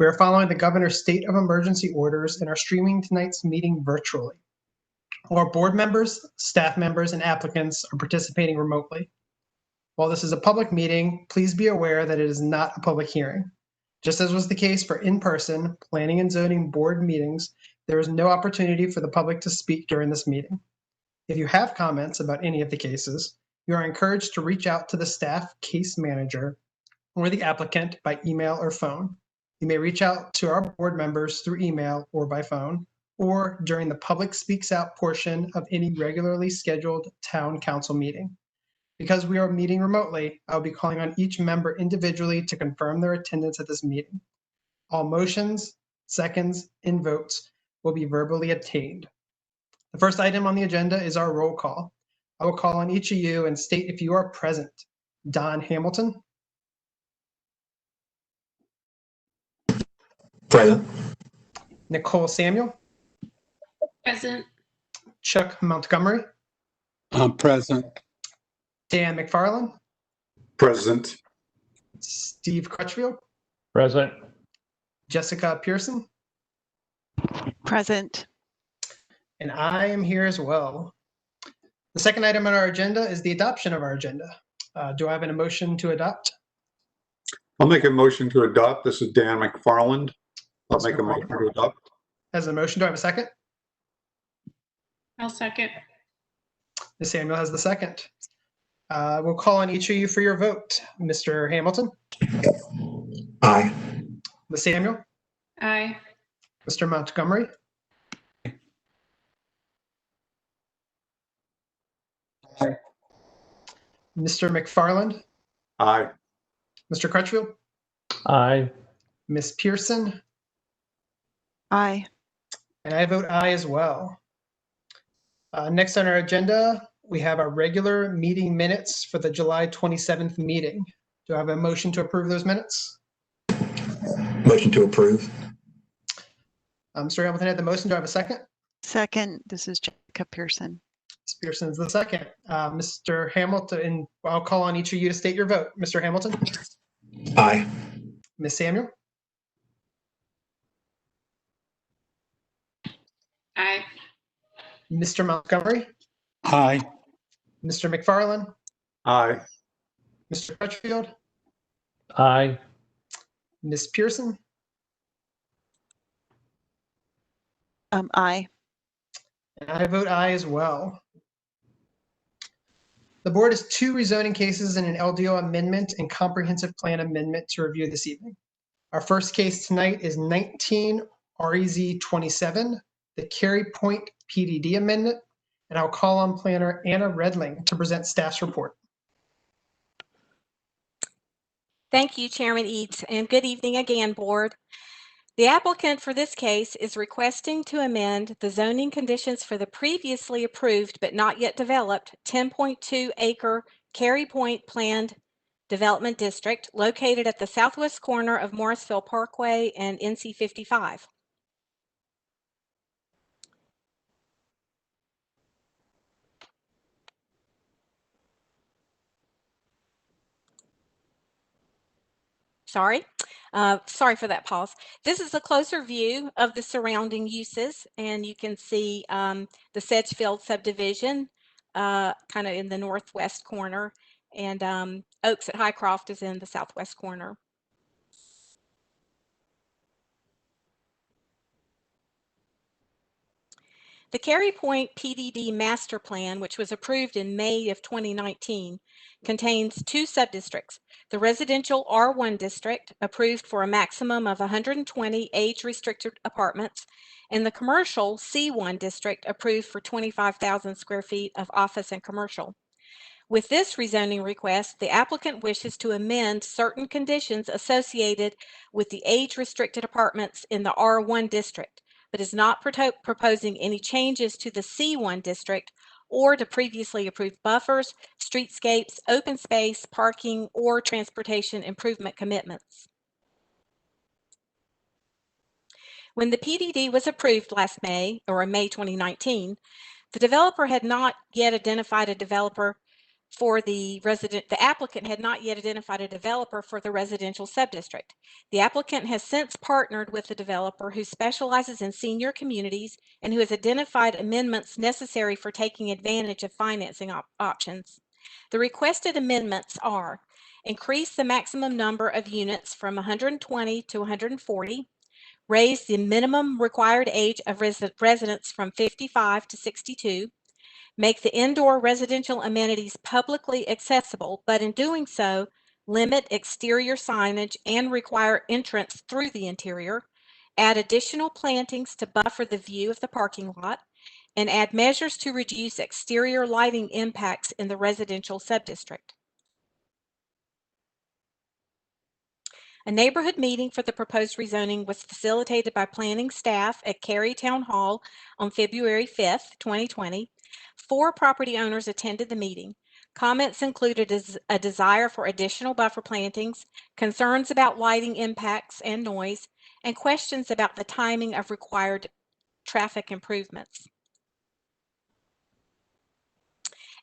We are following the governor's state of emergency orders and are streaming tonight's meeting virtually. All our board members, staff members, and applicants are participating remotely. While this is a public meeting, please be aware that it is not a public hearing. Just as was the case for in-person planning and zoning board meetings, there is no opportunity for the public to speak during this meeting. If you have comments about any of the cases, you are encouraged to reach out to the staff case manager or the applicant by email or phone. You may reach out to our board members through email or by phone, or during the public speaks out portion of any regularly scheduled town council meeting. Because we are meeting remotely, I'll be calling on each member individually to confirm their attendance at this meeting. All motions, seconds, and votes will be verbally obtained. The first item on the agenda is our roll call. I will call on each of you and state if you are present. Don Hamilton. Present. Nicole Samuel. Present. Chuck Montgomery. Present. Dan McFarland. Present. Steve Crutchfield. Present. Jessica Pearson. Present. And I am here as well. The second item on our agenda is the adoption of our agenda. Do I have a motion to adopt? I'll make a motion to adopt. This is Dan McFarland. I'll make a motion to adopt. As a motion, do I have a second? I'll second. Ms. Samuel has the second. We'll call on each of you for your vote. Mr. Hamilton. Aye. Ms. Samuel. Aye. Mr. Montgomery. Aye. Mr. McFarland. Aye. Mr. Crutchfield. Aye. Ms. Pearson. Aye. And I vote aye as well. Next on our agenda, we have our regular meeting minutes for the July 27th meeting. Do I have a motion to approve those minutes? Motion to approve. Mr. Hamilton had the motion. Do I have a second? Second. This is Jessica Pearson. Ms. Pearson's the second. Mr. Hamilton, I'll call on each of you to state your vote. Mr. Hamilton. Aye. Ms. Samuel. Aye. Mr. Montgomery. Aye. Mr. McFarland. Aye. Mr. Crutchfield. Aye. Ms. Pearson. Aye. And I vote aye as well. The board has two rezoning cases and an LDO amendment and comprehensive plan amendment to review this evening. Our first case tonight is 19 REZ 27, the Pointe PDD amendment, and I'll call on planner Anna Redling to present staff's report. Thank you, Chairman Eads, and good evening again, board. The applicant for this case is requesting to amend the zoning conditions for the previously approved but not yet developed 10.2 acre Cary Pointe planned development district located at the southwest corner of Morrisville Parkway and NC 55. Sorry for that pause. This is a closer view of the surrounding uses, and you can see the Sedgefield subdivision kind of in the northwest corner, and Oaks at Highcroft is in the southwest corner. The Cary Pointe PDD Master Plan, which was approved in May of 2019, contains two subdistricts. The residential R1 district, approved for a maximum of 120 age-restricted apartments, and the commercial C1 district, approved for 25,000 square feet of office and commercial. With this rezoning request, the applicant wishes to amend certain conditions associated with the age-restricted apartments in the R1 district, but is not proposing any changes to the C1 district or to previously approved buffers, streetscapes, open space, parking, or transportation improvement commitments. When the PDD was approved last May, or in May 2019, the developer had not yet identified a developer for the applicant had not yet identified a developer for the residential subdistrict. The applicant has since partnered with the developer who specializes in senior communities and who has identified amendments necessary for taking advantage of financing options. The requested amendments are: increase the maximum number of units from 120 to 140, raise the minimum required age of residents from 55 to 62, make the indoor residential amenities publicly accessible, but in doing so, limit exterior signage and require entrance through the interior, add additional plantings to buffer the view of the parking lot, and add measures to reduce exterior lighting impacts in the residential subdistrict. A neighborhood meeting for the proposed rezoning was facilitated by planning staff at Cary Town Hall on February 5th, 2020. 4 property owners attended the meeting. Comments included a desire for additional buffer plantings, concerns about lighting impacts and noise, and questions about the timing of required traffic improvements.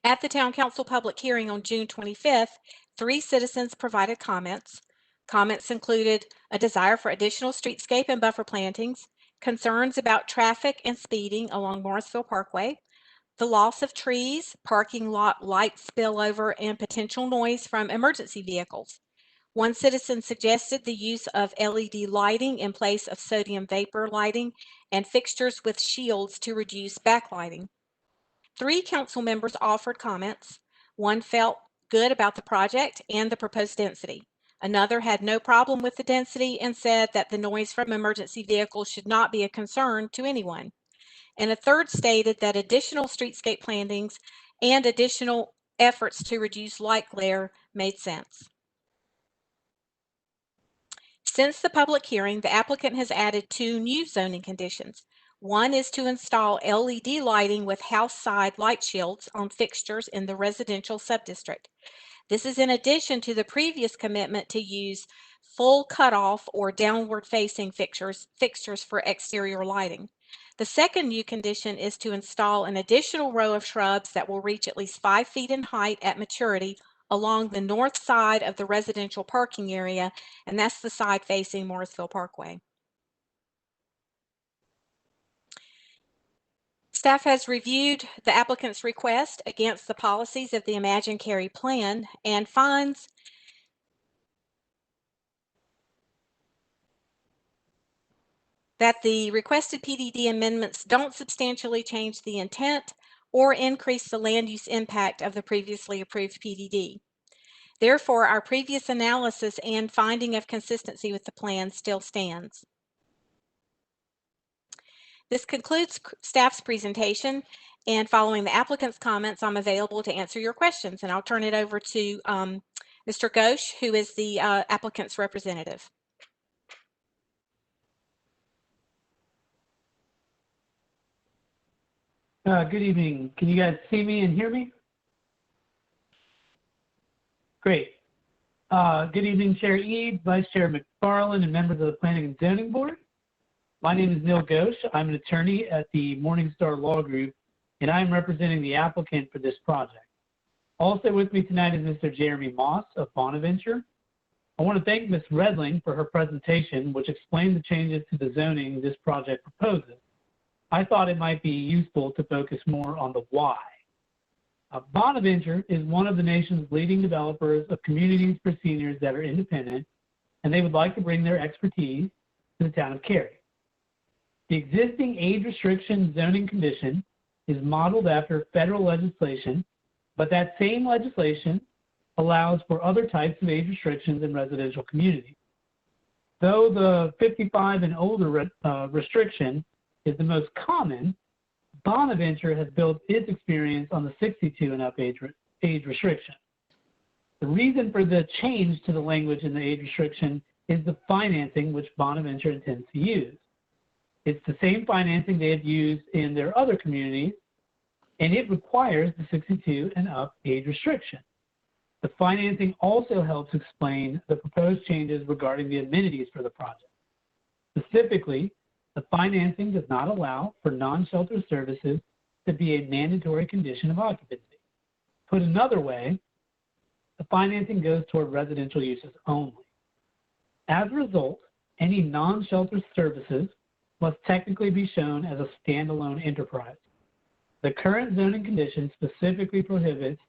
At the Town Council public hearing on June 25th, 3 citizens provided comments. Comments included a desire for additional streetscape and buffer plantings, concerns about traffic and speeding along Morrisville Parkway, the loss of trees, parking lot light spillover, and potential noise from emergency vehicles. One citizen suggested the use of LED lighting in place of sodium vapor lighting and fixtures with shields to reduce backlighting. 3 council members offered comments. One felt good about the project and the proposed density. Another had no problem with the density and said that the noise from emergency vehicles should not be a concern to anyone. And a third stated that additional streetscape plantings and additional efforts to reduce light glare made sense. Since the public hearing, the applicant has added 2 new zoning conditions. One is to install LED lighting with house side light shields on fixtures in the residential subdistrict. This is in addition to the previous commitment to use full cutoff or downward facing fixtures for exterior lighting. The second new condition is to install an additional row of shrubs that will reach at least 5 feet in height at maturity along the north side of the residential parking area, and that's the side facing Morrisville Parkway. Staff has reviewed the applicant's request against the policies of the Imagine Cary plan and finds that the requested PDD amendments don't substantially change the intent or increase the land use impact of the previously approved PDD. Therefore, our previous analysis and finding of consistency with the plan still stands. This concludes staff's presentation, and following the applicant's comments, I'm available to answer your questions, and I'll turn it over to Mr. Ghosh, who is the applicant's representative. Good evening. Can you guys see me and hear me? Great. Good evening, Chair Eade, Vice Chair McFarland, and members of the Planning and Zoning Board. My name is Neil Ghosh. I'm an attorney at the Morningstar Law Group, and I'm representing the applicant for this project. Also with me tonight is Mr. Jeremy Moss of Bonaventure. I want to thank Ms. Redling for her presentation, which explained the changes to the zoning this project proposes. I thought it might be useful to focus more on the why. Bonaventure is one of the nation's leading developers of communities for seniors that are independent, and they would like to bring their expertise to the town of Cary. The existing age restriction zoning condition is modeled after federal legislation, but that same legislation allows for other types of age restrictions in residential communities. Though the 55 and older restriction is the most common, Bonaventure has built its experience on the 62 and up age restriction. The reason for the change to the language in the age restriction is the financing which Bonaventure intends to use. It's the same financing they have used in their other communities, and it requires the 62 and up age restriction. The financing also helps explain the proposed changes regarding the amenities for the project. Specifically, the financing does not allow for non-shelter services to be a mandatory condition of occupancy. Put another way, the financing goes toward residential uses only. As a result, any non-shelter services must technically be shown as a standalone enterprise. The current zoning condition specifically prohibits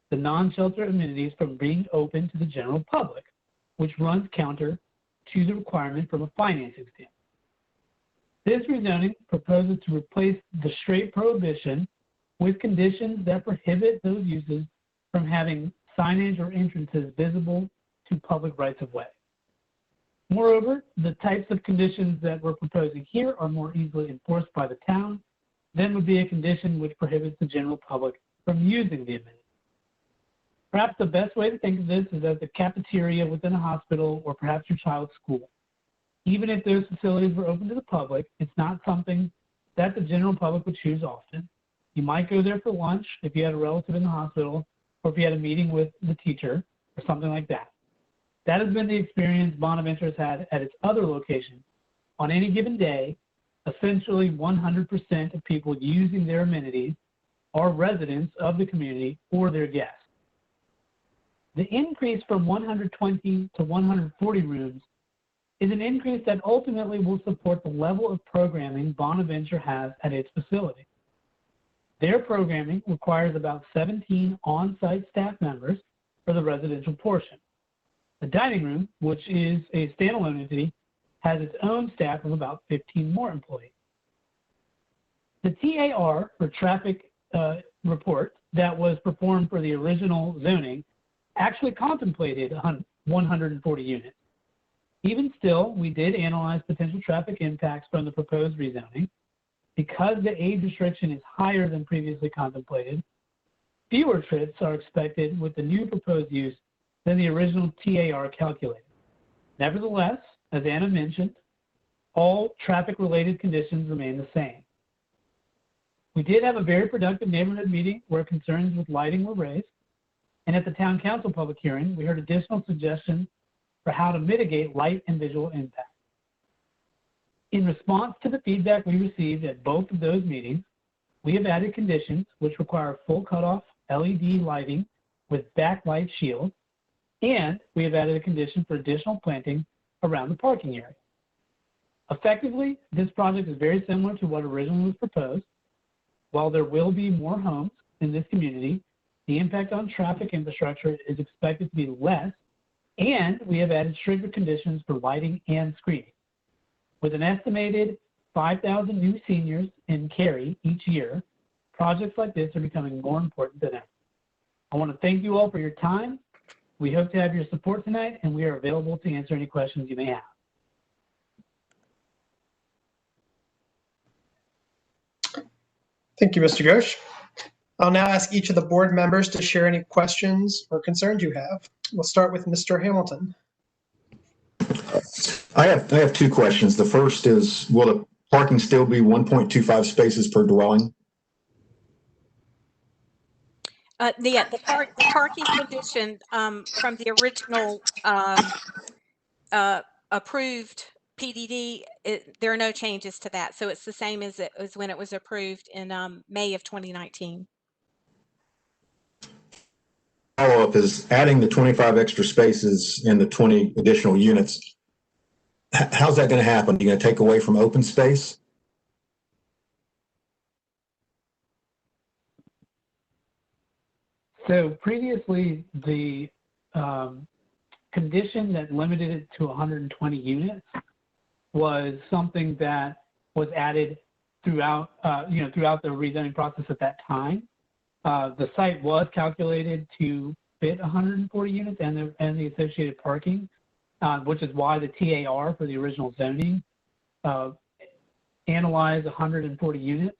the non-shelter amenities from being open to the general public, which runs counter to the requirement from a financing standpoint. This rezoning proposes to replace the straight prohibition with conditions that prohibit those uses from having signage or entrances visible to public rights of way. Moreover, the types of conditions that we're proposing here are more easily enforced by the town than would be a condition which prohibits the general public from using the amenity. Perhaps the best way to think of this is as the cafeteria within a hospital or perhaps your child's school. Even if those facilities were open to the public, it's not something that the general public would choose often. You might go there for lunch if you had a relative in the hospital or if you had a meeting with the teacher or something like that. That has been the experience Bonaventure has had at its other locations. On any given day, essentially 100% of people using their amenities are residents of the community or their guests. The increase from 120 to 140 rooms is an increase that ultimately will support the level of programming Bonaventure has at its facility. Their programming requires about 17 on-site staff members for the residential portion. The dining room, which is a standalone entity, has its own staff of about 15 more employees. The TAR, or traffic report, that was performed for the original zoning actually contemplated 140 units. Even still, we did analyze potential traffic impacts from the proposed rezoning. Because the age restriction is higher than previously contemplated, fewer trips are expected with the new proposed use than the original TAR calculated. Nevertheless, as Anna mentioned, all traffic-related conditions remain the same. We did have a very productive neighborhood meeting where concerns with lighting were raised, and at the Town Council public hearing, we heard additional suggestions for how to mitigate light and visual impact. In response to the feedback we received at both of those meetings, we have added conditions which require full cutoff LED lighting with backlight shields, and we have added a condition for additional planting around the parking area. Effectively, this project is very similar to what originally was proposed. While there will be more homes in this community, the impact on traffic infrastructure is expected to be less, and we have added stricter conditions for lighting and screening. With an estimated 5,000 new seniors in Cary each year, projects like this are becoming more important than ever. I want to thank you all for your time. We hope to have your support tonight, and we are available to answer any questions you may have. Thank you, Mr. Ghosh. I'll now ask each of the board members to share any questions or concerns you have. We'll start with Mr. Hamilton. I have two questions. The first is, will the parking still be 1.25 spaces per dwelling? The parking condition from the original approved PDD, there are no changes to that. So it's the same as it was when it was approved in May of 2019. Follow-up is adding the 25 extra spaces and the 20 additional units. How's that going to happen? Are you going to take away from open space? So previously, the condition that limited it to 120 units was something that was added throughout, throughout the rezoning process at that time. The site was calculated to fit 140 units and the associated parking, which is why the TAR for the original zoning analyzed 140 units.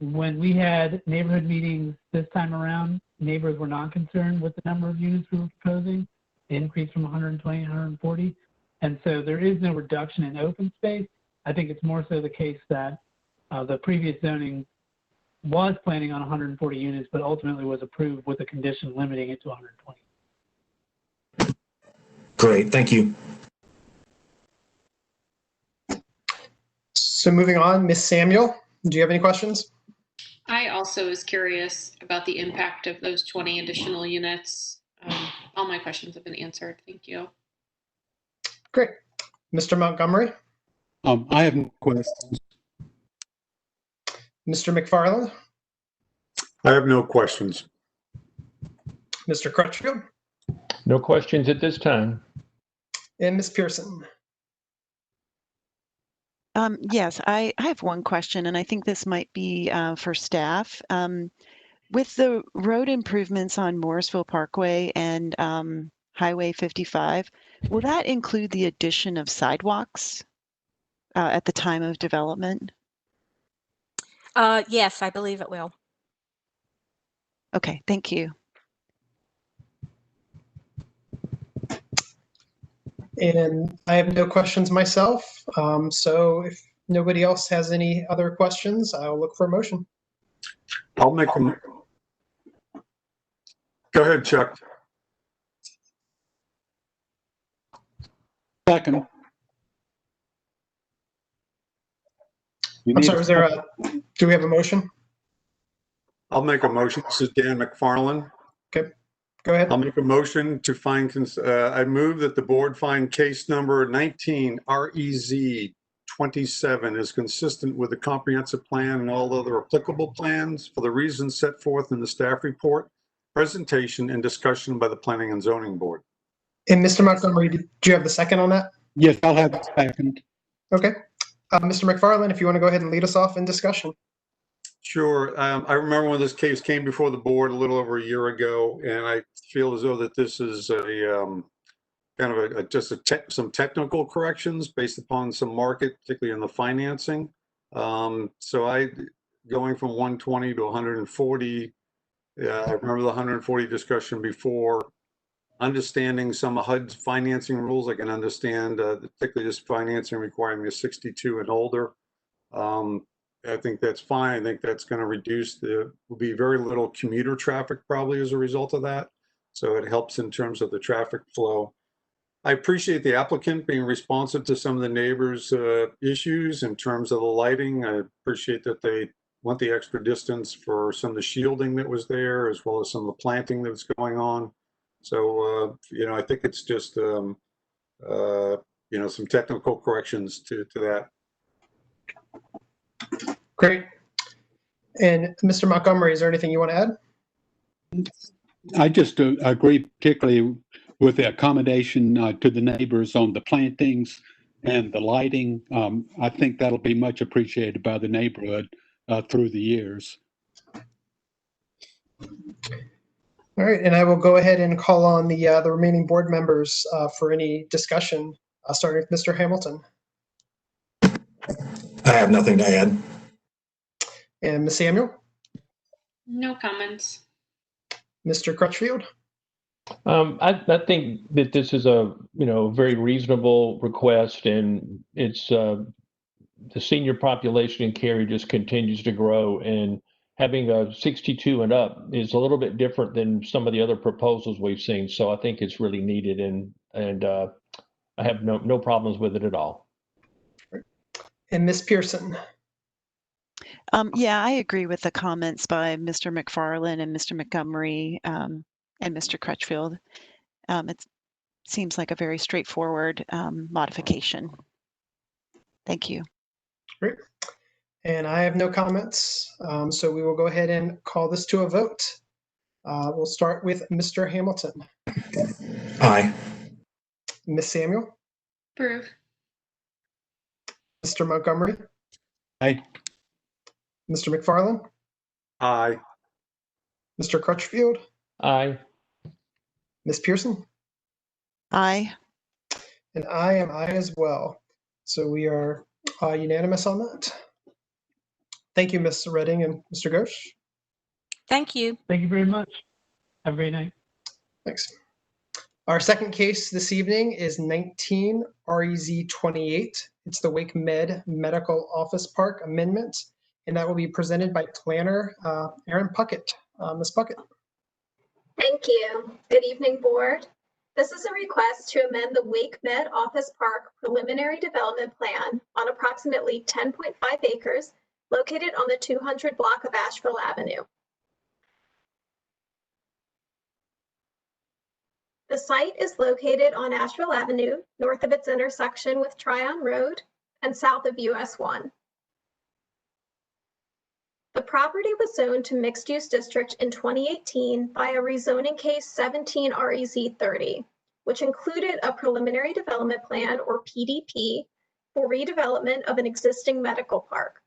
When we had neighborhood meetings this time around, neighbors were not concerned with the number of units we were proposing. It increased from 120 to 140. And so there is no reduction in open space. I think it's more so the case that the previous zoning was planning on 140 units, but ultimately was approved with a condition limiting it to 120. Great, thank you. So moving on, Ms. Samuel, do you have any questions? I also is curious about the impact of those 20 additional units. All my questions have been answered. Thank you. Great. Mr. Montgomery, I have no questions. Mr. McFarland, I have no questions. Mr. Crutchfield, No questions at this time. and Ms. Pearson. Yes, I have one question, and I think this might be for staff. With the road improvements on Morrisville Parkway and Highway 55, will that include the addition of sidewalks at the time of development? Yes, I believe it will. Okay, thank you. And I have no questions myself. So if nobody else has any other questions, I'll look for a motion. I'll make them. Go ahead, Chuck. Second. You I'm need sorry, was there do we have a motion? I'll make a motion. This is Dan McFarland. Go ahead. I'll make a motion to find, I move that the board find case number 19 REZ 27 is consistent with the comprehensive plan and all other applicable plans for the reasons set forth in the staff report, presentation, and discussion by the Planning and Zoning Board. And Mr. Montgomery, did you have the second on that? Yes, I'll have a second. Okay. Mr. McFarland, if you want to go ahead and lead us off in discussion. Sure. I remember when this case came before the board a little over a year ago, and I feel as though that this is a kind of some technical corrections based upon some market, particularly in the financing. So going from 120 to 140, I remember the 140 discussion before. Understanding some of HUD's financing rules, I can understand, particularly this financing requiring a 62 and older. I think that's fine. I think that's going to reduce will be very little commuter traffic probably as a result of that. So it helps in terms of the traffic flow. I appreciate the applicant being responsive to some of the neighbors' issues in terms of the lighting. I appreciate that they went the extra distance for some of the shielding that was there, as well as some of the planting that's going on. So, I think it's just, some technical corrections to that. Great. And Mr. Montgomery, is there anything you want to add? I just agree particularly with the accommodation to the neighbors on the plantings and the lighting. I think that'll be much appreciated by the neighborhood through the years. All right, and I will go ahead and call on the remaining board members for any discussion, starting with Mr. Hamilton. I have nothing to add. And Ms. Samuel, No comments. Mr. Crutchfield. I think that this is a very reasonable request, and it's the senior population in Cary just continues to grow, and having a 62 and up is a little bit different than some of the other proposals we've seen. So I think it's really needed, and I have no problems with it at all. And Ms. Pearson. Yeah, I agree with the comments by Mr. McFarland and Mr. Montgomery and Mr. Crutchfield. It seems like a very straightforward modification. Thank you. Great. And I have no comments. So we will go ahead and call this to a vote. We'll start with Mr. Hamilton. Aye. Ms. Samuel. Approve. Mr. Montgomery. Aye. Mr. McFarland. Aye. Mr. Crutchfield. Aye. Ms. Pearson. Aye. And I am aye as well. So we are unanimous on that. Thank you, Ms. Redding and Mr. Ghosh. Thank you. Thank you very much. Have a great night. Thanks. Our second case this evening is 19 REZ 28. It's the Wake Med Medical Office Park Amendment, and that will be presented by planner Erin Puckett. Ms. Puckett. Thank you. Good evening, board. This is a request to amend the Wake Med Office Park Preliminary Development Plan on approximately 10.5 acres located on the 200 block of Asheville Avenue. The site is located on Asheville Avenue, north of its intersection with Tryon Road and south of US 1. The property was zoned to mixed-use district in 2018 by a rezoning case 17 REZ 30, which included a preliminary development plan, or PDP, for redevelopment of an existing medical park.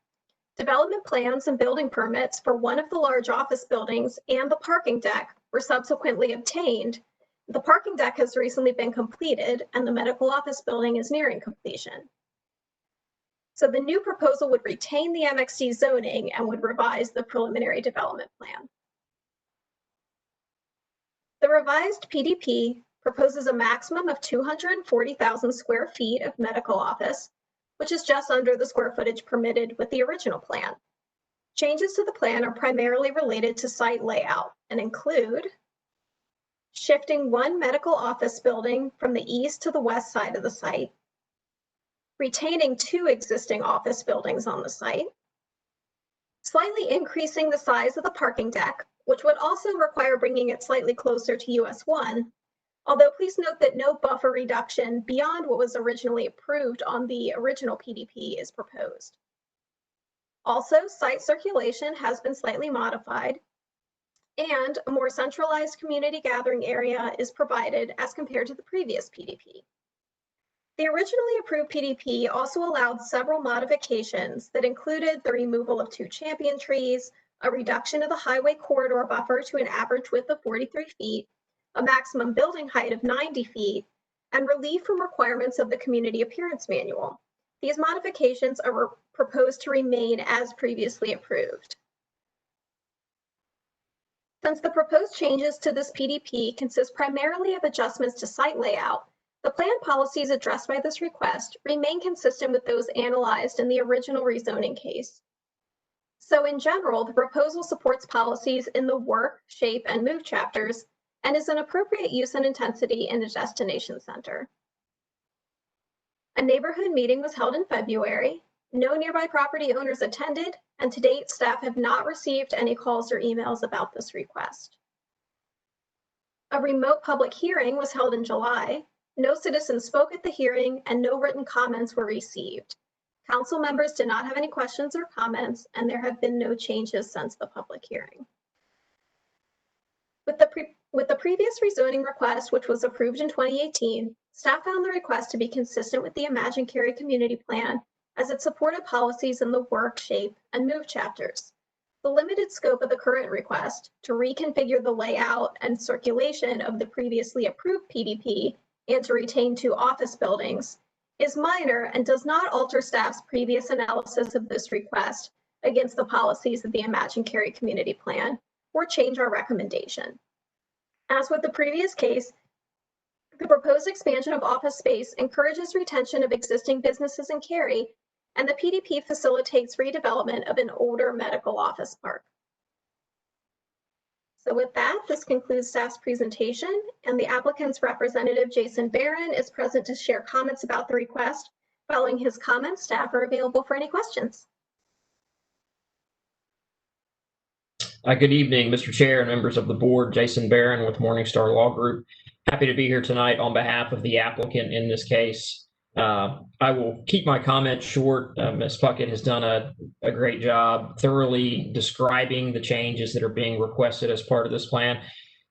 Development plans and building permits for one of the large office buildings and the parking deck were subsequently obtained. The parking deck has recently been completed and the medical office building is nearing completion. So the new proposal would retain the MXD zoning and would revise the preliminary development plan. The revised PDP proposes a maximum of 240,000 square feet of medical office, which is just under the square footage permitted with the original plan. Changes to the plan are primarily related to site layout and include shifting one medical office building from the east to the west side of the site, retaining two existing office buildings on the site, slightly increasing the size of the parking deck, which would also require bringing it slightly closer to US 1, although please note that no buffer reduction beyond what was originally approved on the original PDP is proposed. Also, site circulation has been slightly modified, and a more centralized community gathering area is provided as compared to the previous PDP. The originally approved PDP also allowed several modifications that included the removal of 2 champion trees, a reduction of the highway corridor buffer to an average width of 43 feet, a maximum building height of 90 feet, and relief from requirements of the Community Appearance Manual. These modifications are proposed to remain as previously approved. Since the proposed changes to this PDP consist primarily of adjustments to site layout, the plan policies addressed by this request remain consistent with those analyzed in the original rezoning case. So in general, the proposal supports policies in the work, shape, and move chapters and is an appropriate use and intensity in the destination center. A neighborhood meeting was held in February. No nearby property owners attended, and to date, staff have not received any calls or emails about this request. A remote public hearing was held in July. No citizens spoke at the hearing and no written comments were received. Council members did not have any questions or comments, and there have been no changes since the public hearing. With the previous rezoning request, which was approved in 2018, staff found the request to be consistent with the Imagine Cary Community Plan as it supported policies in the work, shape, and move chapters. The limited scope of the current request to reconfigure the layout and circulation of the previously approved PDP and to retain 2 office buildings is minor and does not alter staff's previous analysis of this request against the policies of the Imagine Cary Community Plan or change our recommendation. As with the previous case, the proposed expansion of office space encourages retention of existing businesses in Cary, and the PDP facilitates redevelopment of an older medical office park. So with that, this concludes staff's presentation, and the applicant's representative, Jason Barron, is present to share comments about the request. Following his comments, staff are available for any questions. Good evening, Mr. Chair and members of the board. Jason Barron with Morningstar Law Group. Happy to be here tonight on behalf of the applicant in this case. I will keep my comments short. Ms. Puckett has done a great job thoroughly describing the changes that are being requested as part of this plan.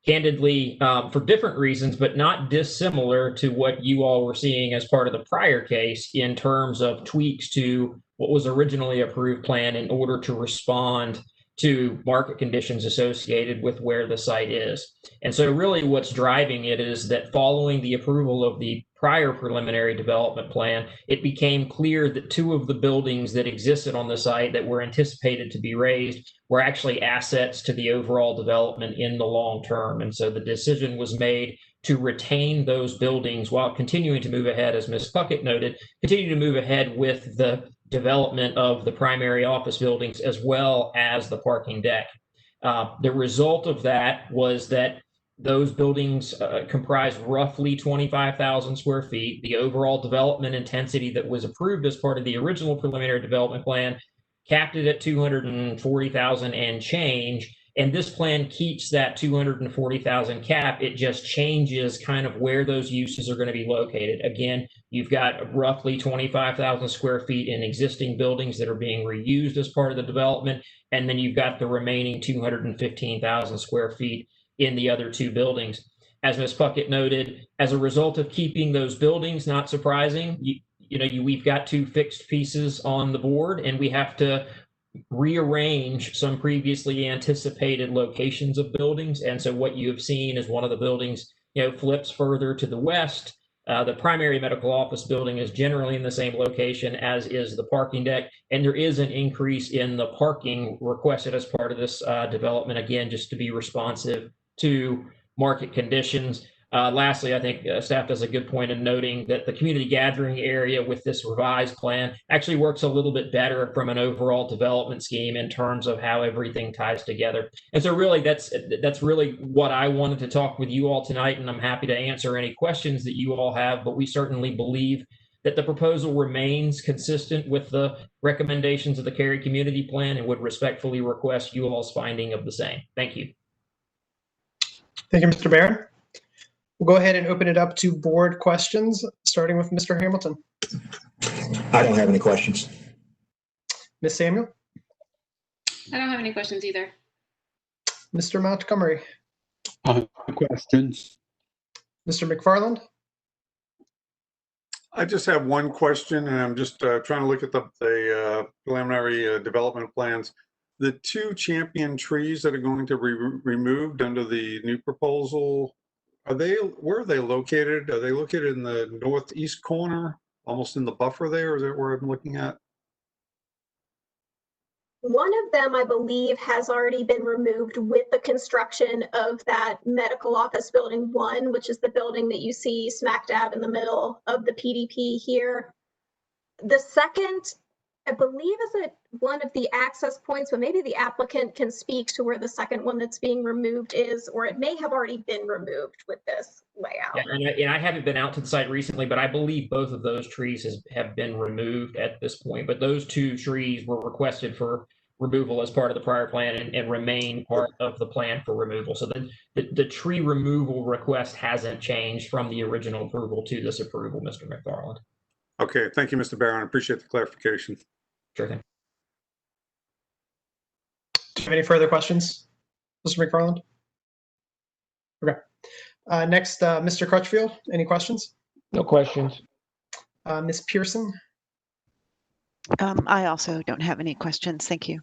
Candidly, for different reasons, but not dissimilar to what you all were seeing as part of the prior case in terms of tweaks to what was originally approved plan in order to respond to market conditions associated with where the site is. And so really what's driving it is that following the approval of the prior preliminary development plan, it became clear that 2 of the buildings that existed on the site that were anticipated to be raised were actually assets to the overall development in the long term. And so the decision was made to retain those buildings while continuing to move ahead, as Ms. Puckett noted, continue to move ahead with the development of the primary office buildings as well as the parking deck. The result of that was that those buildings comprise roughly 25,000 square feet. The overall development intensity that was approved as part of the original preliminary development plan capped it at 240,000 and change. And this plan keeps that 240,000 cap. It just changes kind of where those uses are going to be located. Again, you've got roughly 25,000 square feet in existing buildings that are being reused as part of the development. And then you've got the remaining 215,000 square feet in the other two buildings. As Ms. Puckett noted, as a result of keeping those buildings, not surprising, we've got two fixed pieces on the board, and we have to rearrange some previously anticipated locations of buildings. And so what you have seen is one of the buildings, flips further to the west. The primary medical office building is generally in the same location as is the parking deck. And there is an increase in the parking requested as part of this development, again, just to be responsive to market conditions. Lastly, I think staff does a good point in noting that the community gathering area with this revised plan actually works a little bit better from an overall development scheme in terms of how everything ties together. And so really that's really what I wanted to talk with you all tonight, and I'm happy to answer any questions that you all have, but we certainly believe that the proposal remains consistent with the recommendations of the Cary Community Plan and would respectfully request you all's finding of the same. Thank you. Thank you, Mr. Barron. We'll go ahead and open it up to board questions, starting with Mr. Hamilton. I don't have any questions. Ms. Samuel? I don't have any questions either. Mr. Montgomery? Questions? Mr. McFarland? I just have one question, and I'm just trying to look at the preliminary development plans. The two champion trees that are going to be removed under the new proposal, where are they located? Are they located in the northeast corner, almost in the buffer there? Is that where I'm looking at? One of them, I believe, has already been removed with the construction of that medical office building 1, which is the building that you see smack dab in the middle of the PDP here. The second, I believe, is at one of the access points, but maybe the applicant can speak to where the second one that's being removed is, or it may have already been removed with this layout. Yeah, and I haven't been out to the site recently, but I believe both of those trees have been removed at this point. But those two trees were requested for removal as part of the prior plan and remain part of the plan for removal. So the tree removal request hasn't changed from the original approval to this approval, Mr. McFarland. Okay, thank you, Mr. Barron. I appreciate the clarification. Sure thing. Do you have any further questions, Mr. McFarland? Okay. Next, Mr. Crutchfield, any questions? No questions. Ms. Pearson? I also don't have any questions. Thank you.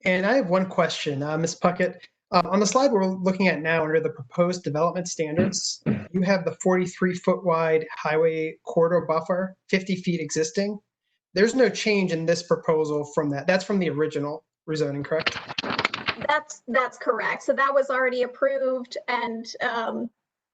And I have one question, Ms. Puckett. On the slide we're looking at now, under the proposed development standards, you have the 43-foot wide highway corridor buffer, 50 feet existing. There's no change in this proposal from that. That's from the original rezoning, correct? That's correct. So that was already approved, and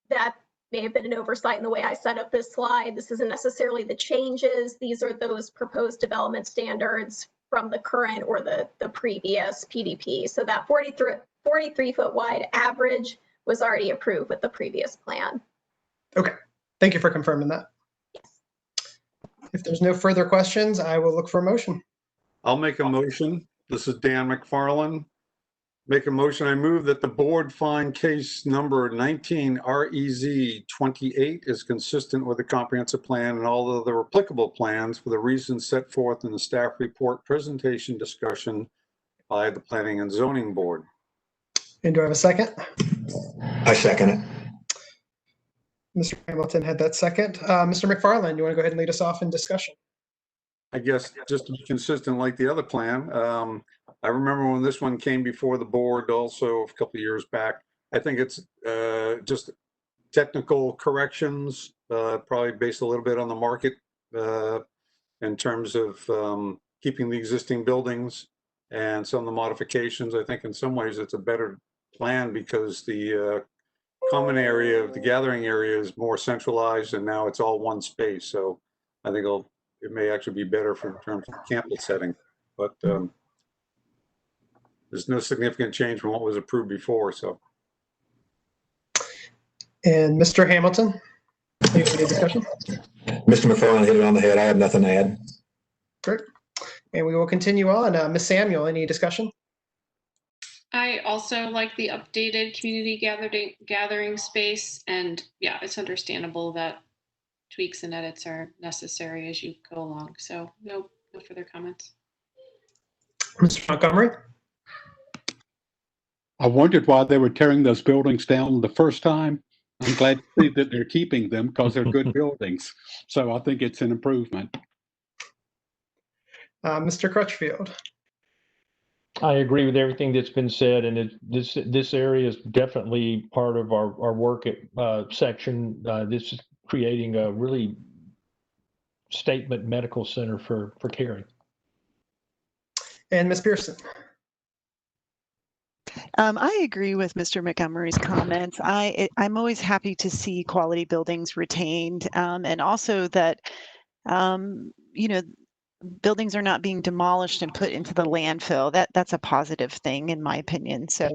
that may have been an oversight in the way I set up this slide. This isn't necessarily the changes. These are those proposed development standards from the current or the previous PDP. So that 43-foot wide average was already approved with the previous plan. Okay, thank you for confirming that. Yes. If there's no further questions, I will look for a motion. I'll make a motion. This is Dan McFarland. Make a motion. I move that the board find case number 19 REZ 28 is consistent with the comprehensive plan and all other applicable plans for the reasons set forth in the staff report presentation discussion by the Planning and Zoning Board. And do I have a second? I second it. Mr. Hamilton had that second. Mr. McFarland, you want to go ahead and lead us off in discussion? I guess just to be consistent like the other plan, I remember when this one came before the board also a couple of years back. I think it's just technical corrections, probably based a little bit on the market in terms of keeping the existing buildings and some of the modifications. I think in some ways it's a better plan because the common area of the gathering area is more centralized and now it's all one space. So I think it may actually be better in terms of campus setting, but there's no significant change from what was approved before. So. And Mr. Hamilton, any discussion? Mr. McFarland hit it on the head. I have nothing to add. Great. And we will continue on. Ms. Samuel, any discussion? I also like the updated community gathering space, and yeah, it's understandable that tweaks and edits are necessary as you go along. So no further comments. Mr. Montgomery? I wondered why they were tearing those buildings down the first time. I'm glad to see that they're keeping them because they're good buildings. So I think it's an improvement. Mr. Crutchfield? I agree with everything that's been said, and this area is definitely part of our work section. This is creating a really statement medical center for Cary. And Ms. Pearson? I agree with Mr. Montgomery's comments. I'm always happy to see quality buildings retained, and also that, buildings are not being demolished and put into the landfill. That's a positive thing, in my opinion. So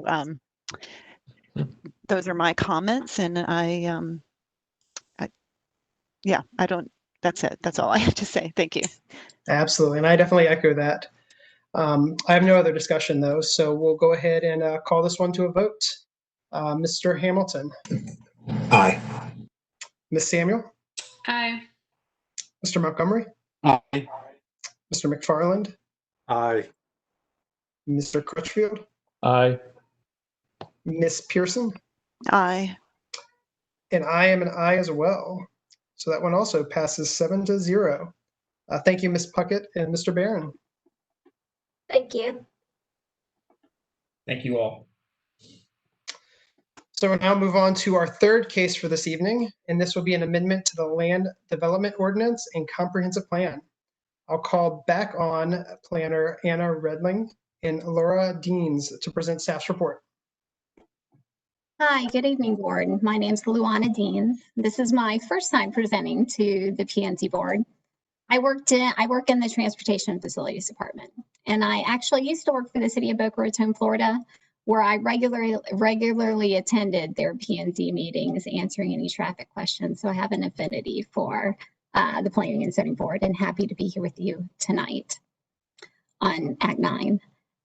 those are my comments, and that's it. That's all I have to say. Thank you. Absolutely, and I definitely echo that. I have no other discussion, though, so we'll go ahead and call this one to a vote. Mr. Hamilton? Aye. Ms. Samuel? Aye. Mr. Montgomery? Aye. Mr. McFarland? Aye. Mr. Crutchfield? Aye. Ms. Pearson? Aye. And I am an aye as well. So that one also passes 7-0. Thank you, Ms. Puckett and Mr. Barron. Thank you. Thank you all. So we'll now move on to our third case for this evening, and this will be an amendment to the Land Development Ordinance and Comprehensive Plan. I'll call back on Planner Anna Redling and Laura Deans to present staff's report. Hi, good evening, board. My name is Luana Deans. This is my first time presenting to the PNC board. I work in the Transportation Facilities Department, and I actually used to work for the city of Boca Raton, Florida, where I regularly attended their P&Z meetings, answering any traffic questions. So I have an affinity for the Planning and Zoning Board, and happy to be here with you tonight on Act 9.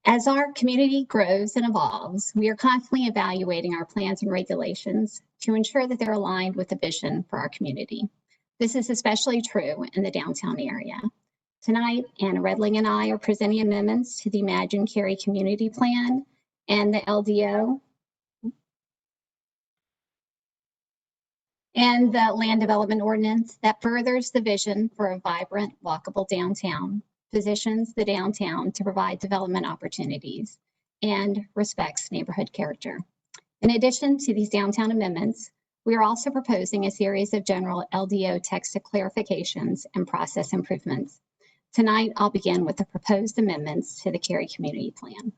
As our community grows and evolves, we are constantly evaluating our plans and regulations to ensure that they're aligned with the vision for our community. This is especially true in the downtown area. Tonight, Anna Redling and I are presenting amendments to the Imagine Cary Community Plan and the LDO and the Land Development Ordinance that furthers the vision for a vibrant, walkable downtown, positions the downtown to provide development opportunities, and respects neighborhood character. In addition to these downtown amendments, we are also proposing a series of general LDO text clarifications and process improvements. Tonight, I'll begin with the proposed amendments to the Cary Community Plan.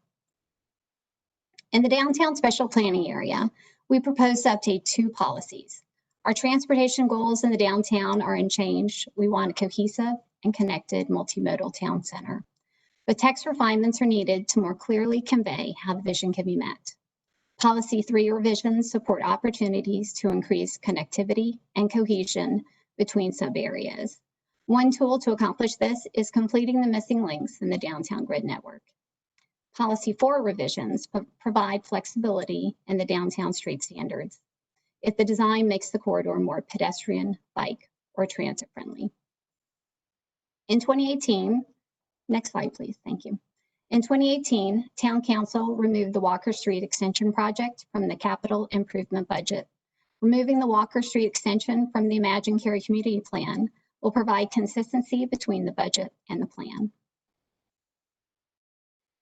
In the downtown special planning area, we propose to update 2 policies. Our transportation goals in the downtown are unchanged. We want a cohesive and connected multimodal town center. But text refinements are needed to more clearly convey how the vision can be met. Policy 3 revisions support opportunities to increase connectivity and cohesion between sub-areas. One tool to accomplish this is completing the missing links in the downtown grid network. Policy 4 revisions provide flexibility in the downtown street standards if the design makes the corridor more pedestrian, bike, or transit friendly. In 2018, next slide, please, thank you. In 2018, Town Council removed the Walker Street Extension project from the capital improvement budget. Removing the Walker Street Extension from the Imagine Cary Community Plan will provide consistency between the budget and the plan.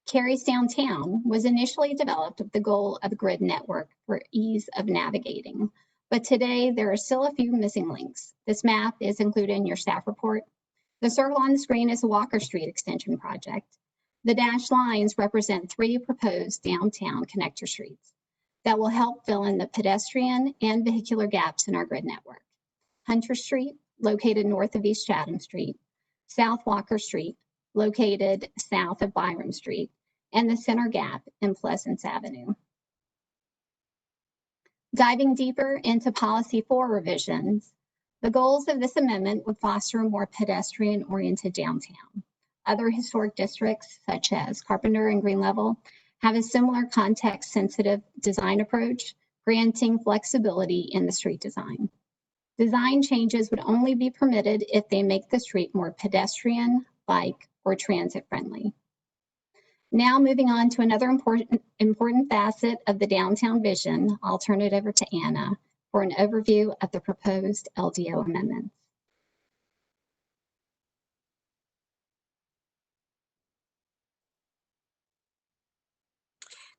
Cary's downtown was initially developed with the goal of a grid network for ease of navigating, but today there are still a few missing links. This map is included in your staff report. The circle on the screen is a Walker Street Extension project. The dashed lines represent 3 proposed downtown connector streets that will help fill in the pedestrian and vehicular gaps in our grid network. Hunter Street, located north of East Chatham Street, South Walker Street, located south of Byram Street, and the center gap in Pleasance Avenue. Diving deeper into Policy 4 revisions, the goals of this amendment would foster a more pedestrian-oriented downtown. Other historic districts, such as Carpenter and Green Level, have a similar context-sensitive design approach, granting flexibility in the street design. Design changes would only be permitted if they make the street more pedestrian, bike, or transit-friendly. Now moving on to another important facet of the downtown vision, I'll turn it over to Anna for an overview of the proposed LDO amendments.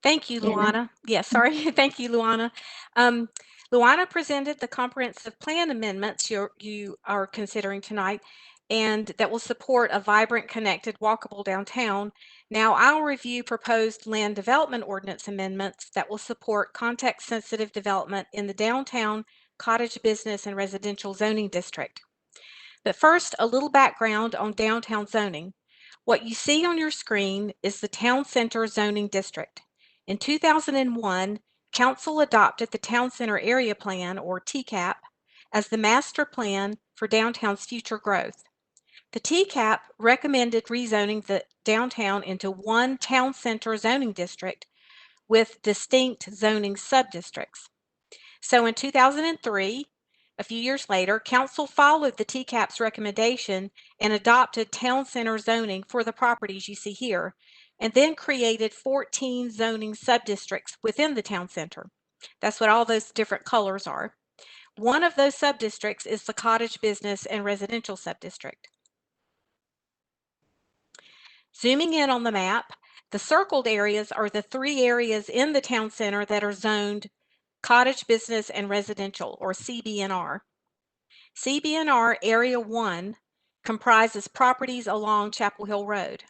Thank you, Luana. Yes, sorry. Thank you, Luana. Luana presented the comprehensive plan amendments you are considering tonight, and that will support a vibrant, connected, walkable downtown. Now I'll review proposed land development ordinance amendments that will support context-sensitive development in the downtown cottage business and residential zoning district. But first, a little background on downtown zoning. What you see on your screen is the Town Center zoning district. In 2001, Council adopted the Town Center Area Plan, or TCAP, as the master plan for downtown's future growth. The TCAP recommended rezoning the downtown into one Town Center zoning district with distinct zoning subdistricts. So in 2003, a few years later, Council followed the TCAP's recommendation and adopted Town Center zoning for the properties you see here, and then created 14 zoning subdistricts within the Town Center. That's what all those different colors are. One of those subdistricts is the cottage business and residential subdistrict. Zooming in on the map, the circled areas are the 3 areas in the Town Center that are zoned cottage business and residential, or CBNR. CBNR Area 1 comprises properties along Chapel Hill Road.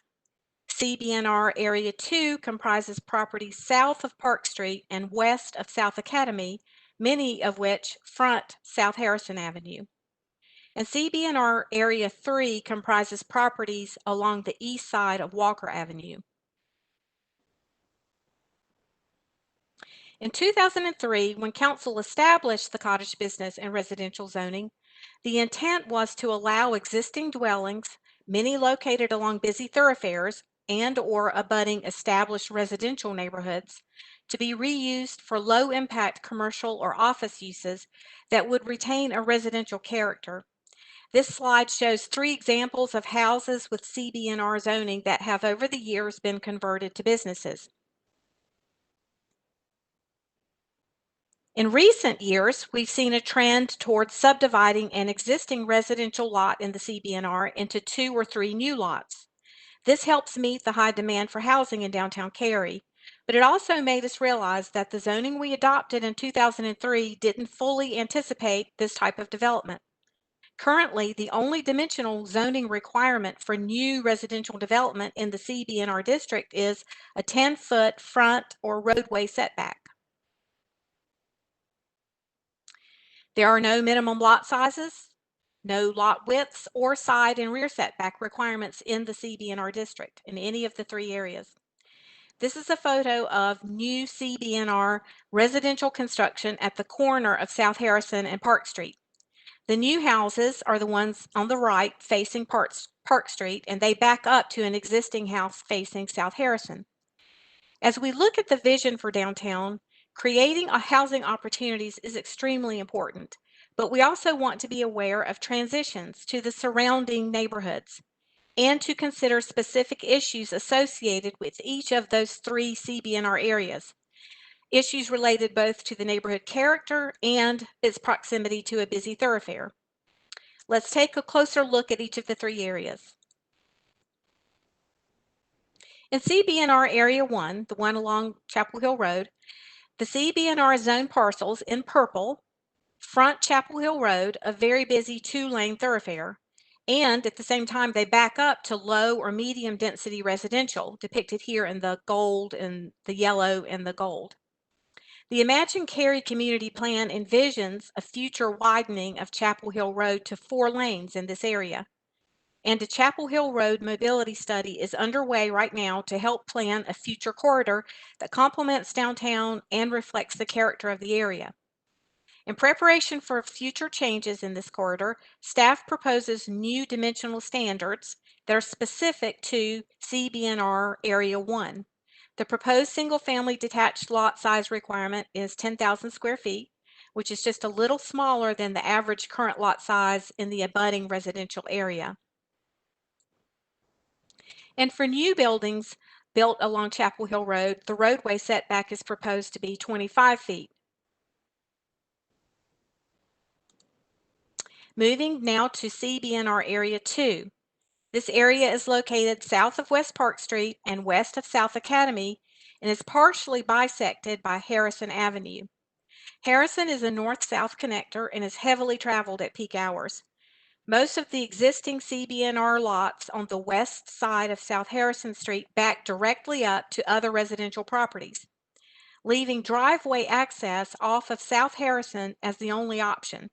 CBNR Area 2 comprises properties south of Park Street and west of South Academy, many of which front South Harrison Avenue. And CBNR Area 3 comprises properties along the east side of Walker Avenue. In 2003, when Council established the cottage business and residential zoning, the intent was to allow existing dwellings, many located along busy thoroughfares and/or abutting established residential neighborhoods, to be reused for low-impact commercial or office uses that would retain a residential character. This slide shows 3 examples of houses with CBNR zoning that have over the years been converted to businesses. In recent years, we've seen a trend towards subdividing an existing residential lot in the CBNR into 2 or 3 new lots. This helps meet the high demand for housing in downtown Cary, but it also made us realize that the zoning we adopted in 2003 didn't fully anticipate this type of development. Currently, the only dimensional zoning requirement for new residential development in the CBNR district is a 10-foot front or roadway setback. There are no minimum lot sizes, no lot widths, or side and rear setback requirements in the CBNR district in any of the 3 areas. This is a photo of new CBNR residential construction at the corner of South Harrison and Park Street. The new houses are the ones on the right facing Park Street, and they back up to an existing house facing South Harrison. As we look at the vision for downtown, creating housing opportunities is extremely important, but we also want to be aware of transitions to the surrounding neighborhoods and to consider specific issues associated with each of those 3 CBNR areas. Issues related both to the neighborhood character and its proximity to a busy thoroughfare. Let's take a closer look at each of the 3 areas. In CBNR Area 1, the one along Chapel Hill Road, the CBNR zone parcels in purple front Chapel Hill Road, a very busy 2-lane thoroughfare, and at the same time they back up to low or medium density residential, depicted here in the gold and the yellow and the gold. The Imagine Cary Community Plan envisions a future widening of Chapel Hill Road to 4 lanes in this area. And a Chapel Hill Road mobility study is underway right now to help plan a future corridor that complements downtown and reflects the character of the area. In preparation for future changes in this corridor, staff proposes new dimensional standards that are specific to CBNR Area 1. The proposed single-family detached lot size requirement is 10,000 square feet, which is just a little smaller than the average current lot size in the abutting residential area. And for new buildings built along Chapel Hill Road, the roadway setback is proposed to be 25 feet. Moving now to CBNR Area 2. This area is located south of West Park Street and west of South Academy and is partially bisected by Harrison Avenue. Harrison is a north-south connector and is heavily traveled at peak hours. Most of the existing CBNR lots on the west side of South Harrison Street back directly up to other residential properties, leaving driveway access off of South Harrison as the only option.